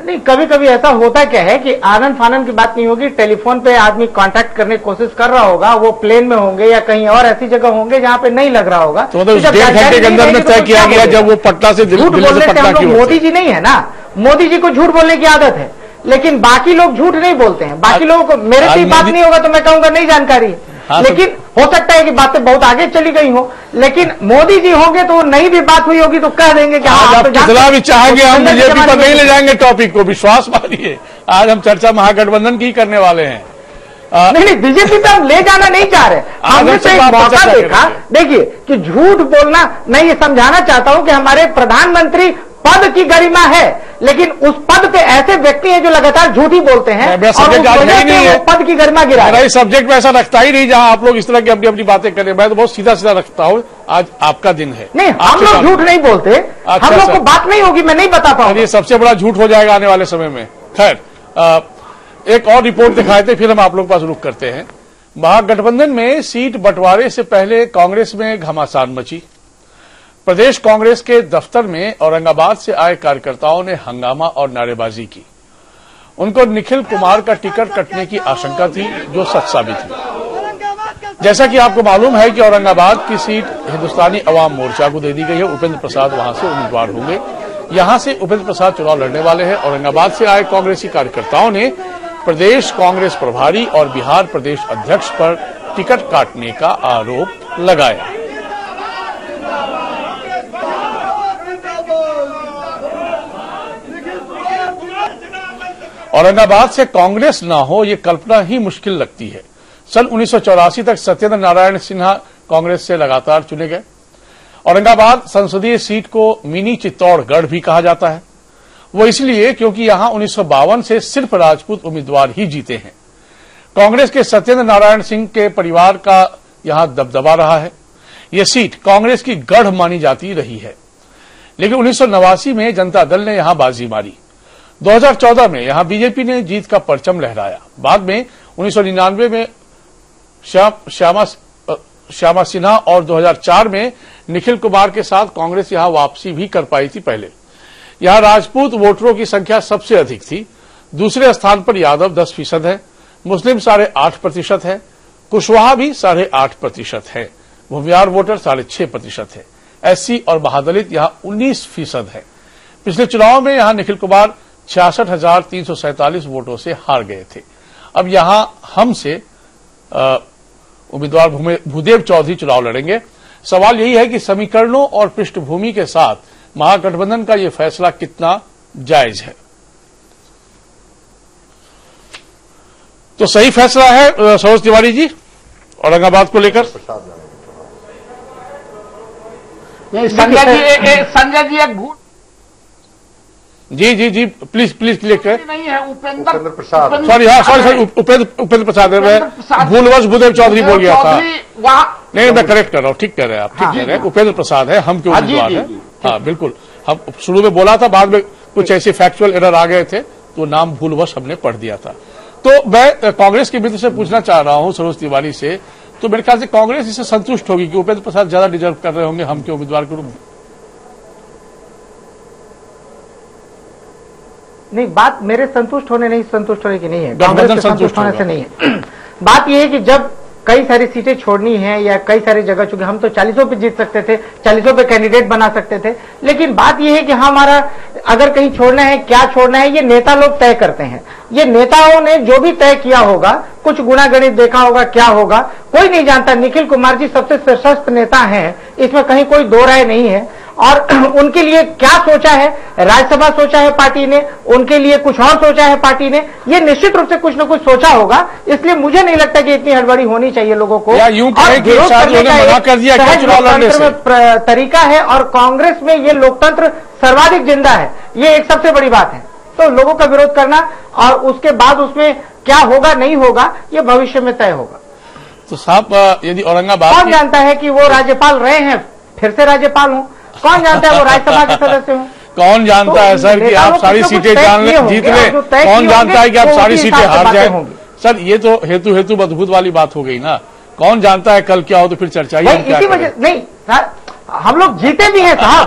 नहीं, कभी कभी ऐसा होता क्या है कि आनंद फानन की बात नहीं होगी, टेलीफोन पे आदमी कांटेक्ट करने की कोशिश कर रहा होगा, वो प्लेन में होंगे या कहीं और ऐसी जगह होंगे जहां पे नहीं लग रहा होगा। तो मतलब 1.5 घंटे के अंदर में तय किया गया जब वो पटना से दिल्ली से पटना की। मोदी जी नहीं है ना, मोदी जी को झूठ बोलने की आदत है, लेकिन बाकी लोग झूठ नहीं बोलते हैं। बाकी लोगों को मेरे से बात नहीं होगा तो मैं कहूंगा नहीं जानकारी है। लेकिन हो सकता है कि बातें बहुत आगे चली गई हो, लेकिन मोदी जी होंगे तो नई भी बात हुई होगी तो कह देंगे कि हाँ आप कितना भी चाहेंगे हम बीजेपी पर नहीं ले जाएंगे टॉपिक को, विश्वास मानिए। आज हम चर्चा महागठबंधन की करने वाले हैं। नहीं, बीजेपी पे हम ले जाना नहीं चाह रहे। हमने तो एक मौका देखा, देखिए कि झूठ बोलना, मैं ये समझाना चाहता हूं कि हमारे प्रधानमंत्री पद की गरिमा है, लेकिन उस पद पे ऐसे व्यक्ति हैं जो लगातार झूठ ही बोलते हैं और उस वजह से वो पद की गरिमा गिरा। मेरा इस सब्जेक्ट में ऐसा रखता ही नहीं जहां आप लोग इस तरह की अपनी अपनी बातें करें। मैं तो बहुत सीधा सीधा रखता हूं। आज आपका दिन है। नहीं, हम लोग झूठ नहीं बोलते। हम लोग को बात नहीं होगी, मैं नहीं बता पाऊंगा। ये सबसे बड़ा झूठ हो जाएगा आने वाले समय में। खैर, एक और रिपोर्ट दिखाए थे, फिर हम आप लोग के पास रुक करते हैं। महागठबंधन में सीट बंटवारे से पहले कांग्रेस में घमासान मची। प्रदेश कांग्रेस के दफ्तर में औरंगाबाद से आए कार्यकर्ताओं ने हंगामा और नारेबाजी की। उनको निखिल कुमार का टिकट कटने की आशंका थी, जो सच साबित हुई। जैसा कि आपको मालूम है कि औरंगाबाद की सीट हिंदुस्तानी अवाम मोर्चा को दे दी गई है। उपेंद्र प्रसाद वहां से उम्मीदवार होंगे। यहां से उपेंद्र प्रसाद चुनाव लड़ने वाले हैं। औरंगाबाद से आए कांग्रेसी कार्यकर्ताओं ने प्रदेश कांग्रेस प्रभारी और बिहार प्रदेश अध्यक्ष पर टिकट काटने का आरोप लगाया। औरंगाबाद से कांग्रेस न हो, ये कल्पना ही मुश्किल लगती है। सन 1984 तक सत्येंद्र नारायण सिन्हा कांग्रेस से लगातार चुने गए। औरंगाबाद संसदीय सीट को मिनी चित्तौड़गढ़ भी कहा जाता है। वो इसलिए क्योंकि यहां 1952 से सिर्फ राजपूत उम्मीदवार ही जीते हैं। कांग्रेस के सत्येंद्र नारायण सिंह के परिवार का यहां दबदबा रहा है। यह सीट कांग्रेस की गढ़ मानी जाती रही है, लेकिन 1989 में जनता दल ने यहां बाजी मारी। 2014 में यहां बीजेपी ने जीत का परचम लहराया। बाद में 1999 में श्यामा सिन्हा और 2004 में निखिल कुमार के साथ कांग्रेस यहां वापसी भी कर पाई थी। पहले यहां राजपूत वोटरों की संख्या सबसे अधिक थी। दूसरे स्थान पर यादव 10% है, मुस्लिम 8.5% है, कुशवाहा भी 8.5% है, भूमियार वोटर 6.5% है, एससी और महादलित यहां 19% है। पिछले चुनाव में यहां निखिल कुमार 66,347 वोटों से हार गए थे। अब यहां हमसे उम्मीदवार भूदेव चौधरी चुनाव लड़ेंगे। सवाल यही है कि समीकरणों और पृष्ठभूमि के साथ महागठबंधन का यह फैसला कितना जायज है। तो सही फैसला है सरोज तिवारी जी, औरंगाबाद को लेकर? संजय जी एक भूल जी प्लीज क्लियर करें। नहीं है, उपेंद्र प्रसाद, सॉरी उपेंद्र प्रसाद है। मैं भूलवश भूदेव चौधरी बोल गया था। नहीं, मैं करेक्ट कर रहा हूँ, ठीक कह रहे हैं आप, ठीक कह रहे हैं। उपेंद्र प्रसाद है, हम क्यों उम्मीदवार है। हाँ बिल्कुल, हम शुरू में बोला था, बाद में कुछ ऐसे फैक्चुअल एरर आ गए थे तो नाम भूलवश हमने पढ़ दिया था। तो मैं कांग्रेस के मित्र से पूछना चाह रहा हूं, सरोज तिवारी से, तो मेरे ख्याल से कांग्रेस इससे संतुष्ट होगी कि उपेंद्र प्रसाद ज्यादा डिजर्व कर रहे होंगे हम के उम्मीदवार के रूप में? नहीं, बात मेरे संतुष्ट होने की नहीं है, कांग्रेस के संतुष्ट होने से नहीं है। बात यह है कि जब कई सारी सीटें छोड़नी है या कई सारी जगह, चूंकि हम तो 40 पे जीत सकते थे, 40 पे कैंडिडेट बना सकते थे, लेकिन बात यह है कि हमारा अगर कहीं छोड़ना है, क्या छोड़ना है, ये नेता लोग तय करते हैं। ये नेताओं ने जो भी तय किया होगा, कुछ गुणागणित देखा होगा, क्या होगा कोई नहीं जानता। निखिल कुमार जी सबसे सशक्त नेता हैं, इसमें कहीं कोई दो राय नहीं है। और उनके लिए क्या सोचा है, राज्यसभा सोचा है पार्टी ने, उनके लिए कुछ और सोचा है पार्टी ने, ये निश्चित रूप से कुछ न कुछ सोचा होगा। इसलिए मुझे नहीं लगता कि इतनी हड़बड़ी होनी चाहिए लोगों को। तरीका है और कांग्रेस में ये लोकतंत्र सर्वाधिक जिंदा है, ये एक सबसे बड़ी बात है। तो लोगों का विरोध करना और उसके बाद उसमें क्या होगा नहीं होगा, ये भविष्य में तय होगा। तो साहब, यदि औरंगाबाद, कौन जानता है कि वो राज्यपाल रहे हैं, फिर से राज्यपाल हूं, कौन जानता है वो राज्यसभा के सदस्य हूं, कौन जानता है सर कि आप सारी सीटें जीत ले, कौन जानता है कि आप सारी सीटें हार जाए। सर ये तो हेतु अद्भुत वाली बात हो गई ना, कौन जानता है कल क्या हो, तो फिर चर्चा ही इसी वजह नहीं सर, हम लोग जीते भी हैं साहब,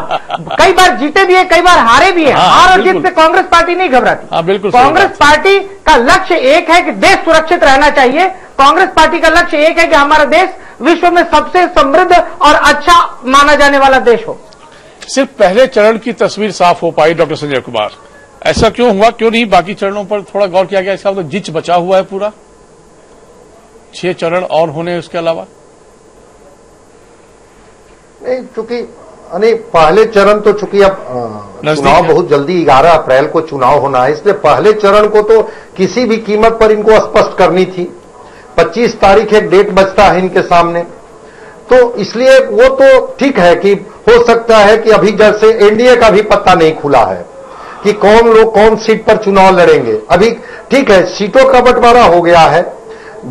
कई बार जीते भी है, कई बार हारे भी है। हार और जीत से कांग्रेस पार्टी नहीं घबराती। बिल्कुल, कांग्रेस पार्टी का लक्ष्य एक है कि देश सुरक्षित रहना चाहिए। कांग्रेस पार्टी का लक्ष्य एक है कि हमारा देश विश्व में सबसे समृद्ध और अच्छा माना जाने वाला देश हो। सिर्फ पहले चरण की तस्वीर साफ हो पाई डॉक्टर संजय कुमार, ऐसा क्यों हुआ, क्यों नहीं बाकी चरणों पर थोड़ा गौर किया गया? इसका मतलब जिच बचा हुआ है पूरा, 6 चरण और होने उसके अलावा नहीं, चूंकि पहले चरण तो चूंकि अब चुनाव बहुत जल्दी 11 अप्रैल को चुनाव होना है, इसलिए पहले चरण को तो किसी भी कीमत पर इनको स्पष्ट करनी थी। 25 तारीख एक डेट बचता है इनके सामने, तो इसलिए वो तो ठीक है कि हो सकता है कि अभी जैसे एनडीए का भी पत्ता नहीं खुला है कि कौन लोग कौन सीट पर चुनाव लड़ेंगे। अभी ठीक है, सीटों का बंटवारा हो गया है,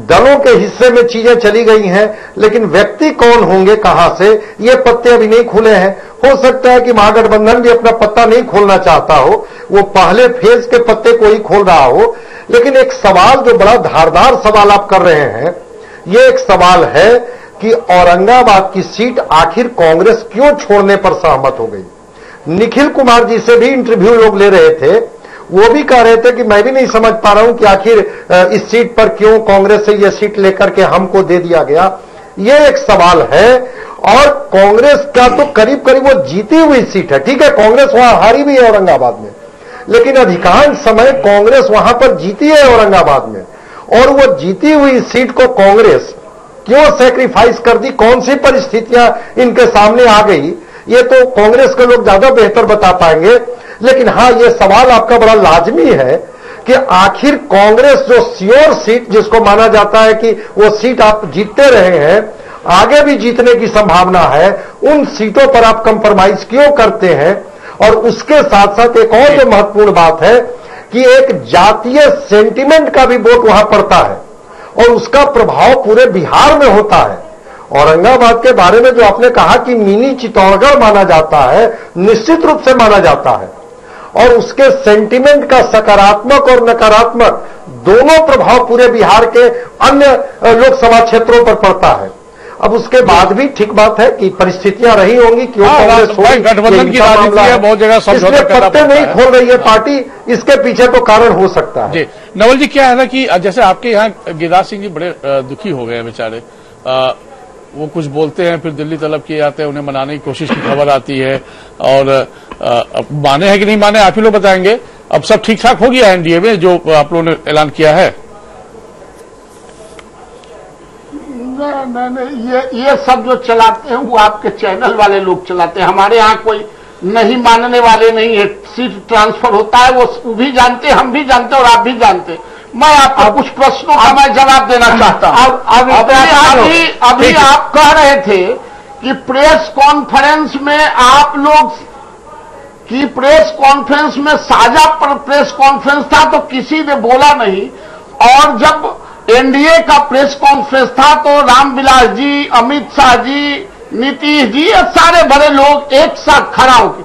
दलों के हिस्से में चीजें चली गई हैं, लेकिन व्यक्ति कौन होंगे कहां से, ये पत्ते अभी नहीं खुले हैं। हो सकता है कि महागठबंधन भी अपना पत्ता नहीं खोलना चाहता हो, वो पहले फेज के पत्ते को ही खोल रहा हो। लेकिन एक सवाल जो बड़ा धारदार सवाल आप कर रहे हैं, ये एक सवाल है कि औरंगाबाद की सीट आखिर कांग्रेस क्यों छोड़ने पर सहमत हो गई। निखिल कुमार जी से भी इंटरव्यू लोग ले रहे थे, वो भी कह रहे थे कि मैं भी नहीं समझ पा रहा हूं कि आखिर इस सीट पर क्यों कांग्रेस से यह सीट लेकर के हमको दे दिया गया। ये एक सवाल है। और कांग्रेस का तो करीब करीब वो जीती हुई सीट है। ठीक है, कांग्रेस वहां हारी भी है औरंगाबाद में, लेकिन अधिकांश समय कांग्रेस वहां पर जीती है औरंगाबाद में। और वो जीती हुई सीट को कांग्रेस क्यों सैक्रिफाइस कर दी, कौन सी परिस्थितियां इनके सामने आ गई, ये तो कांग्रेस के लोग ज्यादा बेहतर बता पाएंगे। लेकिन हां, ये सवाल आपका बड़ा लाजमी है कि आखिर कांग्रेस जो श्योर सीट जिसको माना जाता है कि वो सीट आप जीतते रहे हैं, आगे भी जीतने की संभावना है, उन सीटों पर आप कंप्रोमाइज क्यों करते हैं। और उसके साथ साथ एक और जो महत्वपूर्ण बात है कि एक जातीय सेंटिमेंट का भी वोट वहां पड़ता है और उसका प्रभाव पूरे बिहार में होता है। औरंगाबाद के बारे में जो आपने कहा कि मिनी चित्तौड़गढ़ माना जाता है, निश्चित रूप से माना जाता है, और उसके सेंटिमेंट का सकारात्मक और नकारात्मक दोनों प्रभाव पूरे बिहार के अन्य लोकसभा क्षेत्रों पर पड़ता है। अब उसके बाद भी ठीक बात है कि परिस्थितियां रही होंगी, क्यों कांग्रेस गठबंधन की राजनीति है, बहुत जगह इसलिए पत्ते नहीं खोल रही है पार्टी, इसके पीछे तो कारण हो सकता है। जी नवल जी, क्या है ना कि जैसे आपके यहाँ गिरिराज सिंह जी बड़े दुखी हो गए हैं बेचारे, वो कुछ बोलते हैं फिर दिल्ली तलब किए जाते हैं, उन्हें मनाने की कोशिश की खबर आती है, और अब माने हैं कि नहीं माने आप ही लोग बताएंगे। अब सब ठीक ठाक हो गया है एनडीए में जो आप लोगों ने ऐलान किया है? नहीं, ये सब जो चलाते हैं वो आपके चैनल वाले लोग चलाते हैं। हमारे यहाँ कोई नहीं मानने वाले नहीं है। सीट ट्रांसफर होता है वो भी जानते, हम भी जानते और आप भी जानते। मैं आपको कुछ प्रश्नों का मैं जवाब देना चाहता हूं। अभी आप कह रहे थे कि प्रेस कॉन्फ्रेंस में आप लोग की प्रेस कॉन्फ्रेंस में साझा प्रेस कॉन्फ्रेंस था तो किसी ने बोला नहीं, और जब एनडीए का प्रेस कॉन्फ्रेंस था तो रामविलास जी, अमित शाह जी, नीतीश जी, ये सारे बड़े लोग एक साथ खड़ा होकर,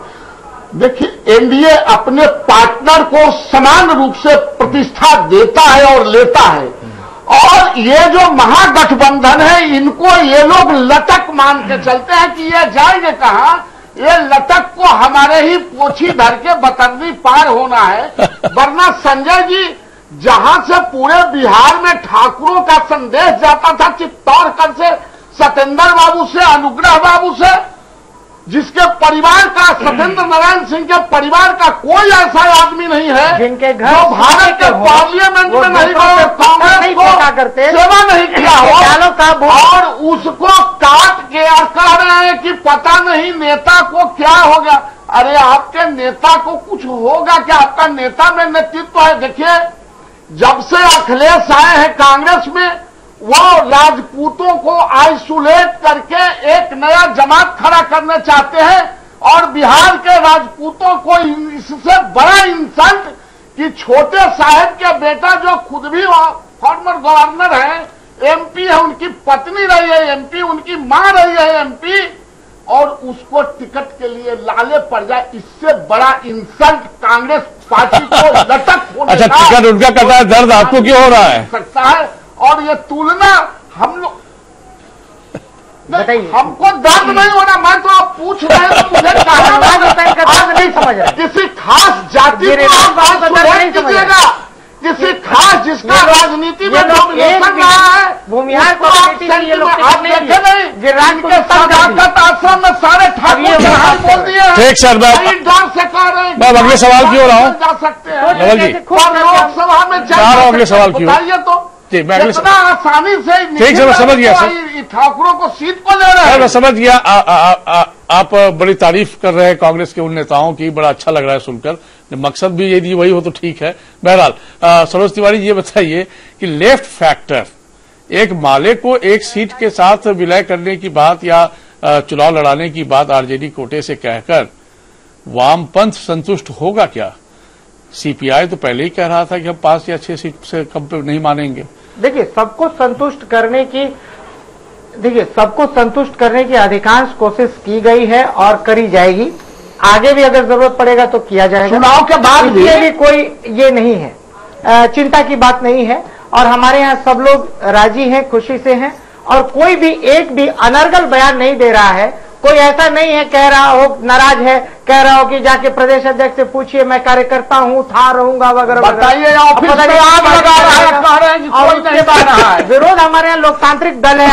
देखिए एनडीए अपने पार्टनर को समान रूप से प्रतिष्ठा देता है और लेता है, और ये जो महागठबंधन है इनको ये लोग लटक मान के चलते हैं कि ये जाएंगे कहां, ये लटक को हमारे ही पोछी धर के बतरनी पार होना है। वरना संजय जी, जहां से पूरे बिहार में ठाकुरों का संदेश जाता था चित्तौड़गढ़ से सत्येंद्र बाबू से, अनुग्रह बाबू से, जिसके परिवार का, सत्येंद्र नारायण सिंह के परिवार का कोई ऐसा आदमी नहीं है जिनके घर जो भारत के पार्लियामेंट में नहीं गए, कांग्रेस को सेवा नहीं किया हो, और उसको काट के कह रहे हैं कि पता नहीं नेता को क्या हो गया। अरे आपके नेता को कुछ होगा क्या? आपका नेता में नेतृत्व है। देखिए, जब से अखिलेश आए हैं कांग्रेस में, वो राजपूतों को आइसोलेट करके एक नया जमात खड़ा करना चाहते हैं, और बिहार के राजपूतों को इससे बड़ा इंसल्ट कि छोटे साहब के बेटा जो खुद भी फॉर्मर गवर्नर है, एमपी है, उनकी पत्नी रही है एमपी, उनकी मां रही है एमपी, और उसको टिकट के लिए लाले पड़ जाए, इससे बड़ा इंसल्ट कांग्रेस पार्टी को लटक होने अच्छा, टिकट उनका करता है, दर्द आपको क्यों हो रहा है? सकता है, और ये तुलना हम लोग, हमको दर्द नहीं होना, मैं तो आप पूछ रहे हैं तो मुझे कहा नहीं समझ रहे। किसी खास जाति को आप नहीं कीजिएगा, किसी खास जिसका राजनीति में डोमिनेशन रहा है, भूमिहार को आप देखे नहीं, सदाकत आश्रम में सारे ठाकुर बोल दिए हैं। ठीक सर, डर से कह रहे हैं मैं अगले सवाल की ओर आऊं। जा सकते हैं नवल जी, लोकसभा में अगले सवाल की ओर बताइए तो जी, मैं अगले कितना आसानी से ठीक है, मैं समझ गया सर, ठाकुरों को सीट को ले रहे हैं। मैं समझ गया। आप बड़ी तारीफ कर रहे हैं कांग्रेस के उन नेताओं की, बड़ा अच्छा लग रहा है सुनकर, मकसद भी यदि वही हो तो ठीक है। बहरहाल सरोज तिवारी, ये बताइए कि लेफ्ट फैक्टर एक माले को एक सीट के साथ विलय करने की बात या चुनाव लड़ाने की बात आरजेडी कोटे से कहकर वामपंथ संतुष्ट होगा क्या? सीपीआई तो पहले ही कह रहा था कि हम 5 या 6 सीट से कम पे नहीं मानेंगे। देखिए, सबको संतुष्ट करने की अधिकांश कोशिश की गई है और करी जाएगी, आगे भी अगर जरूरत पड़ेगा तो किया जाएगा। चुनाव के बाद भी कोई ये नहीं है, चिंता की बात नहीं है, और हमारे यहाँ सब लोग राजी हैं, खुशी से हैं, और कोई भी एक भी अनर्गल बयान नहीं दे रहा है। कोई ऐसा नहीं है कह रहा हो, नाराज है, कह रहा हो कि जाके प्रदेश अध्यक्ष से पूछिए, मैं कार्यकर्ता हूँ, था रहूंगा वगैरह। बताइए, ऑफिस में आग लगा रहा है, कोई नहीं बता रहा है। विरोध हमारे यहाँ लोकतांत्रिक दल है,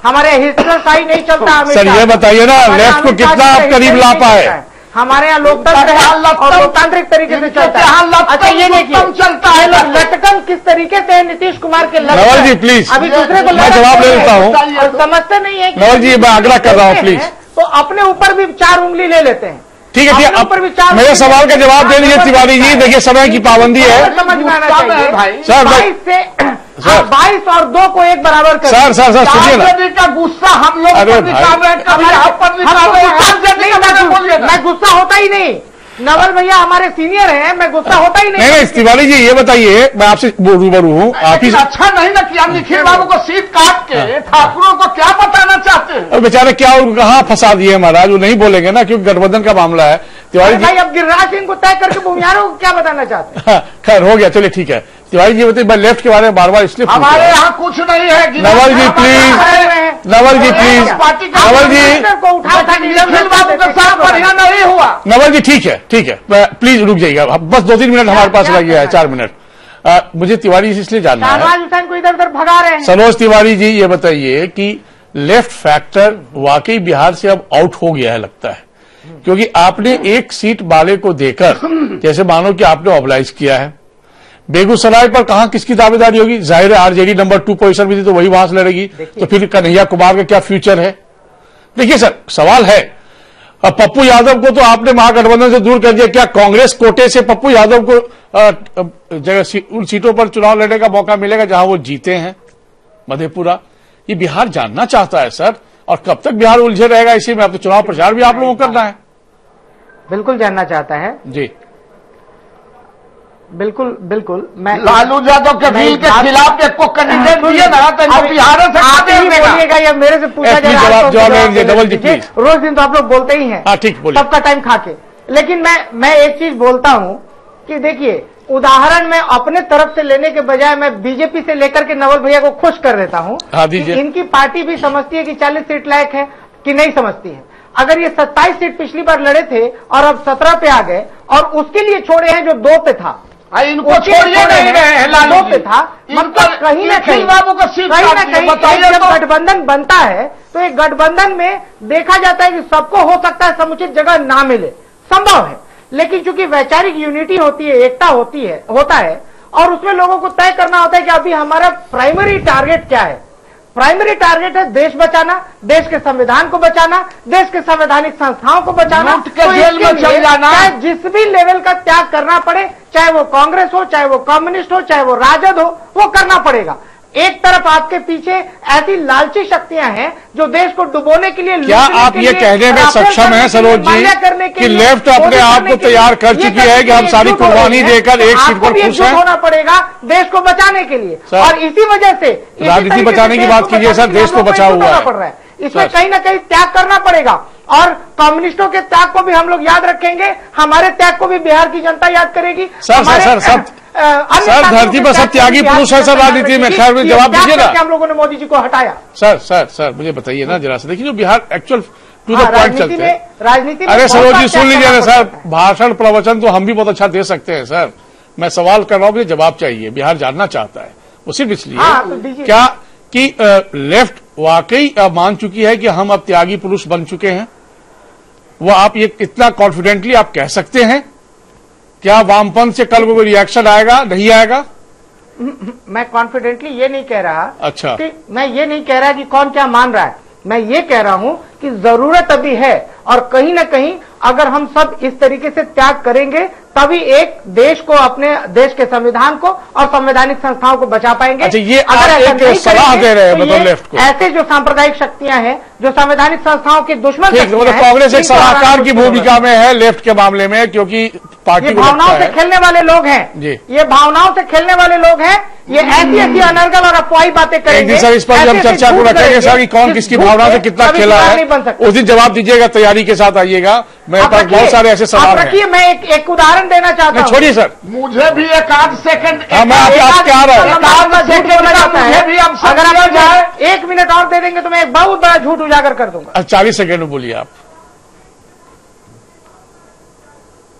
हमारे हिस्सेशाही नहीं चलता। सर ये बताइए ना, लेफ्ट को कितना आप करीब ला पाए? हमारे यहाँ लोकतंत्र है और लोकतांत्रिक तरीके से चलता है। अच्छा, ये देखिए चलता है, लटकन किस तरीके से नीतीश कुमार के नवल जी प्लीज, अभी दूसरे को मैं जवाब ले लेता हूँ, समझते नहीं है। नवल जी मैं आग्रह कर रहा हूँ प्लीज, तो अपने ऊपर भी 4 उंगली ले लेते हैं। ठीक है, मेरे सवाल का जवाब दे लीजिए तिवारी जी। देखिए समय की पाबंदी है, समझ में आना चाहिए भाई। सर 22 और 2 को एक बराबर कर। सर सुनिए ना, का गुस्सा हम लोग निकाल रहे हैं, कभी आप पर निकाल रहे हैं। मैं गुस्सा होता ही नहीं, नवल भैया हमारे सीनियर हैं, मैं गुस्सा होता ही नहीं। नहीं तिवारी जी ये बताइए, मैं आपसे रूबरू हूँ, आप ही अच्छा नहीं ना किया निखिल बाबू को सीट काट के ठाकुरों को क्या बताना चाहते हैं? बेचारे क्या कहाँ फंसा दिए महाराज, वो नहीं बोलेंगे ना क्योंकि गठबंधन का मामला है। तिवारी जी भाई अब गिरिराज सिंह को तय करके भूमिहारों को क्या बताना चाहते हैं? खैर हो गया, चलिए ठीक है। तिवारी जी बताइए, मैं लेफ्ट के बारे में बार बार इसलिए हमारे यहाँ कुछ नहीं है। नवल जी प्लीज, नवल जी प्लीज, नवल जी को उठा बढ़िया नहीं हुआ। नवल जी ठीक है, प्लीज रुक जाइएगा, बस 2-3 मिनट हमारे पास लग गया है, 4 मिनट। मुझे तिवारी जी इसलिए जानना है, शाहनवाज हुसैन को इधर उधर भगा रहे हैं। सरोज तिवारी जी ये बताइए कि लेफ्ट फैक्टर वाकई बिहार से अब आउट हो गया है लगता है, क्योंकि आपने एक सीट वाले को देकर जैसे मानो कि आपने ऑबलाइज किया है। बेगूसराय पर कहां किसकी दावेदारी होगी? जाहिर है आरजेडी नंबर 2 पोजीशन भी थी तो वही वहां से लड़ेगी, तो फिर कन्हैया कुमार का क्या फ्यूचर है? देखिए सर, सवाल है अब पप्पू यादव को तो आपने महागठबंधन से दूर कर दिया, क्या कांग्रेस कोटे से पप्पू यादव को उन सीटों पर चुनाव लड़ने का मौका मिलेगा जहां वो जीते हैं? मधेपुरा, ये बिहार जानना चाहता है सर, और कब तक बिहार उलझे रहेगा इसी में? अब तो चुनाव प्रचार भी आप लोगों को करना है। बिल्कुल जानना चाहता है जी, बिल्कुल बिल्कुल। मैं लालू यादव के बिल के खिलाफ एक को कैंडिडेट दिए ना, तो बिहार से आप ही बोलिएगा या मेरे से पूछा जाएगा? जवाब डबल जी प्लीज। रोज दिन तो आप लोग बोलते ही हैं। हाँ ठीक, बोलिए। सबका टाइम खा के। लेकिन मैं एक चीज बोलता हूं कि देखिए, उदाहरण मैं अपने तरफ से लेने के बजाय मैं बीजेपी से लेकर के नवल भैया को खुश कर देता हूं। हाँ, दीजिए। इनकी पार्टी भी समझती है कि 40 सीट लायक है कि नहीं समझती है। अगर ये 27 सीट पिछली बार लड़े थे और अब 17 पे आ गए, और उसके लिए छोड़े हैं जो 2 पे था, इनको छोड़िए नहीं रहे हैं। लालू पे था, मतलब कहीं ना कहीं जब गठबंधन बनता है तो एक गठबंधन में देखा जाता है कि सबको हो सकता है समुचित जगह ना मिले, संभव है, लेकिन चूंकि वैचारिक यूनिटी होती है, एकता होता है, और उसमें लोगों को तय करना होता है कि अभी हमारा प्राइमरी टारगेट क्या है। प्राइमरी टारगेट है देश बचाना, देश के संविधान को बचाना, देश के संवैधानिक संस्थाओं को बचाना। तो जेल में चल जाना, चाहे जिस भी लेवल का त्याग करना पड़े, चाहे वो कांग्रेस हो, चाहे वो कम्युनिस्ट हो, चाहे वो राजद हो, वो करना पड़ेगा। एक तरफ आपके पीछे ऐसी लालची शक्तियां हैं जो देश को डुबोने के लिए, क्या आप ये कहने में सक्षम हैं सरोज जी कि लेफ्ट अपने आप को तैयार कर चुकी है कि हम सारी कुर्बानी देकर एक सीट पर खुश हैं? होना पड़ेगा देश को बचाने के लिए, और इसी वजह से राजनीति बचाने की बात कीजिए सर, देश को बचा हुआ पड़ रहा है। इसमें कहीं ना कहीं त्याग करना पड़ेगा, और कम्युनिस्टों के त्याग को भी हम लोग याद रखेंगे, हमारे त्याग को भी बिहार की जनता याद करेगी। सर धरती पर सब त्यागी पुरुष है सर राजनीति में। खैर में जवाब दीजिए ना। हम लोगों ने मोदी जी को हटाया। सर मुझे बताइए ना जरा से, देखिए जो Bihar actual to the point चलते हैं राजनीति में। अरे सरोज जी सुन लीजिए ना सर, भाषण प्रवचन तो हम भी बहुत अच्छा दे सकते हैं सर। मैं सवाल कर रहा हूं, मुझे जवाब चाहिए। बिहार जानना चाहता है वो सिर्फ इसलिए क्या कि लेफ्ट वाकई मान चुकी है कि हम अब त्यागी पुरुष बन चुके हैं? वो आप ये इतना कॉन्फिडेंटली आप कह सकते हैं? क्या वामपंथ से कल को कोई रिएक्शन आएगा, नहीं आएगा? मैं कॉन्फिडेंटली ये नहीं कह रहा। अच्छा, मैं ये नहीं कह रहा कि कौन क्या मान रहा है। मैं ये कह रहा हूं कि जरूरत अभी है, और कहीं ना कहीं अगर हम सब इस तरीके से त्याग करेंगे तभी एक देश को, अपने देश के संविधान को और संवैधानिक संस्थाओं को बचा पाएंगे। अच्छा, ये आप एक सलाह दे रहे हैं मतलब लेफ्ट को? ऐसे जो सांप्रदायिक शक्तियां हैं, जो संवैधानिक संस्थाओं के दुश्मन, मतलब कांग्रेस एक सलाहकार की भूमिका में है लेफ्ट के मामले में, क्योंकि पार्टी भावनाओं से खेलने वाले लोग हैं। ये भावनाओं से खेलने वाले लोग हैं। ये ऐसी अनर्गल और अफवाही बातें करेंगे। सर इस पर हम चर्चा को रखेंगे सर कि कौन किसकी भावना से कितना खेला है, उस दिन जवाब दीजिएगा, तैयारी के साथ आइएगा। मेरे पास बहुत सारे ऐसे सवाल हैं। मैं एक उदाहरण देना चाहता हूं। छोड़िए सर, मुझे भी एक आध सेकंड, मैं आपके आ रहा हूं। अगर आप जाए 1 मिनट और दे देंगे तो मैं एक बहुत बड़ा झूठ उजागर कर दूंगा। 40 सेकंड में बोलिए आप,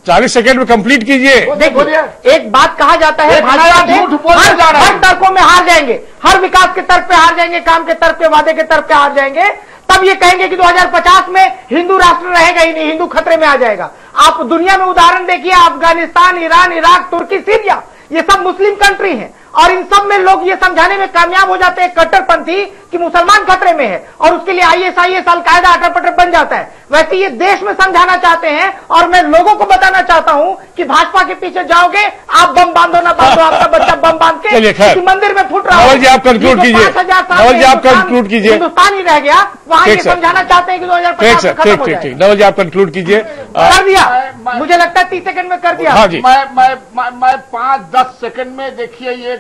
40 सेकंड में कंप्लीट कीजिए। देखिए, एक बात कहा जाता है, हर तर्कों में हार जाएंगे, हर विकास के तर्क पे हार जाएंगे, काम के तर्क पे, वादे के तर्क पे हार जाएंगे, तब ये कहेंगे कि 2050 में हिंदू राष्ट्र रहेगा ही नहीं, हिंदू खतरे में आ जाएगा। आप दुनिया में उदाहरण देखिए, अफगानिस्तान, ईरान, इराक, तुर्की, सीरिया, ये सब मुस्लिम कंट्री हैं, और इन सब में लोग ये समझाने में कामयाब हो जाते हैं कट्टरपंथी कि मुसलमान खतरे में है, और उसके लिए आईएसआईएस, अलकायदा, अटर-पटर बन जाता है। वैसे ये देश में समझाना चाहते हैं, और मैं लोगों को बताना चाहता हूं कि भाजपा के पीछे जाओगे, आप बम बांधो ना बांधो, आपका बच्चा बम बांध के किसी मंदिर में फुट रहा है। नवल जी आप कंक्लूड कीजिए, नवल जी आप कंक्लूड कीजिए। हिंदुस्तान ही रह गया, वहां ये समझाना चाहते हैं कि 2050 में खत्म हो जाए। नवल जी आप कंक्लूड कीजिए। कर दिया, मुझे लगता है 30 सेकंड में कर दिया। हाँ जी, मैं 5-10 सेकंड में, देखिए ये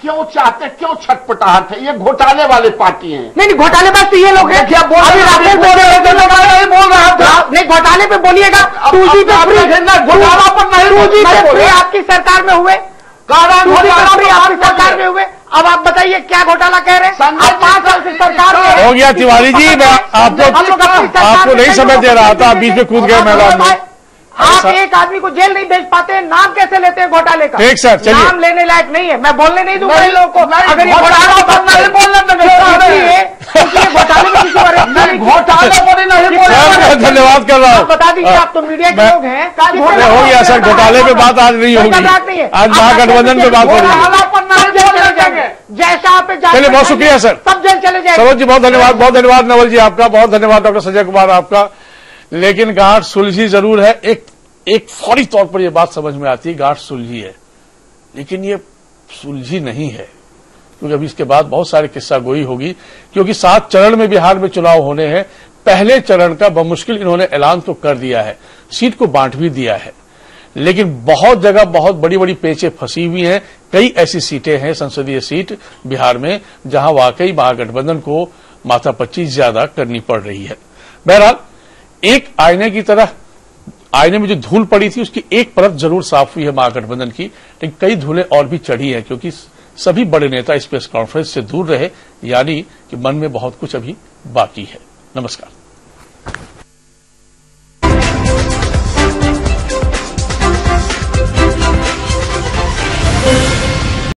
क्यों चाहते, क्यों छटपटाहट है? ये घोटाले वाले पार्टी हैं। नहीं घोटालेबाज तो ये लोग हैं। क्या बोल रहे हैं? बोल रहा था नहीं, घोटाले पे बोलिएगा। 2G पे फ्री, घोटाला पर नहीं, 2G पे फ्री आपकी सरकार में हुए, आपकी सरकार में हुए। अब आप बताइए क्या घोटाला कह रहे हैं? 5 साल से सरकार में हो गया। तिवारी जी मैं आपको नहीं समझ दे रहा था, बीच में कूद गए मैदान में। आप एक आदमी को जेल नहीं भेज पाते हैं, नाम कैसे लेते हैं घोटाले का? ठीक सर, चलिए। नाम लेने लायक नहीं है, मैं बोलने नहीं दूंगा इन लोगों को। अगर ये घोटाला नहीं बोलना तो घोटाले में किसी घोटाले नहीं, धन्यवाद कर रहा हूँ। बता दीजिए, आप तो मीडिया के लोग हैं। हो गया सर, घोटाले पे बात आज नहीं होगी, आज महागठबंधन पे बात हो रही है। जैसा पे चलिए, बहुत शुक्रिया सर, सब जेल चले जाए। सरोज जी बहुत धन्यवाद, बहुत धन्यवाद नवल जी आपका, बहुत धन्यवाद डॉक्टर संजय कुमार आपका। लेकिन गांठ सुलझी जरूर है। एक फौरी तौर पर यह बात समझ में आती है, गांठ सुलझी है, लेकिन ये सुलझी नहीं है, क्योंकि अभी इसके बाद बहुत सारे किस्सा गोई होगी, क्योंकि 7 चरण में बिहार में चुनाव होने हैं। पहले चरण का बमुश्किल इन्होंने ऐलान तो कर दिया है, सीट को बांट भी दिया है, लेकिन बहुत जगह बहुत बड़ी बड़ी पेचें फंसी हुई हैं। कई ऐसी सीटें हैं, संसदीय सीट बिहार में, जहां वाकई महागठबंधन को माथापच्ची ज्यादा करनी पड़ रही है। बहरहाल एक आईने की तरह, आईने में जो धूल पड़ी थी उसकी एक परत जरूर साफ हुई है महागठबंधन की, लेकिन कई धूलें और भी चढ़ी हैं, क्योंकि सभी बड़े नेता इस प्रेस कॉन्फ्रेंस से दूर रहे, यानी कि मन में बहुत कुछ अभी बाकी है। नमस्कार।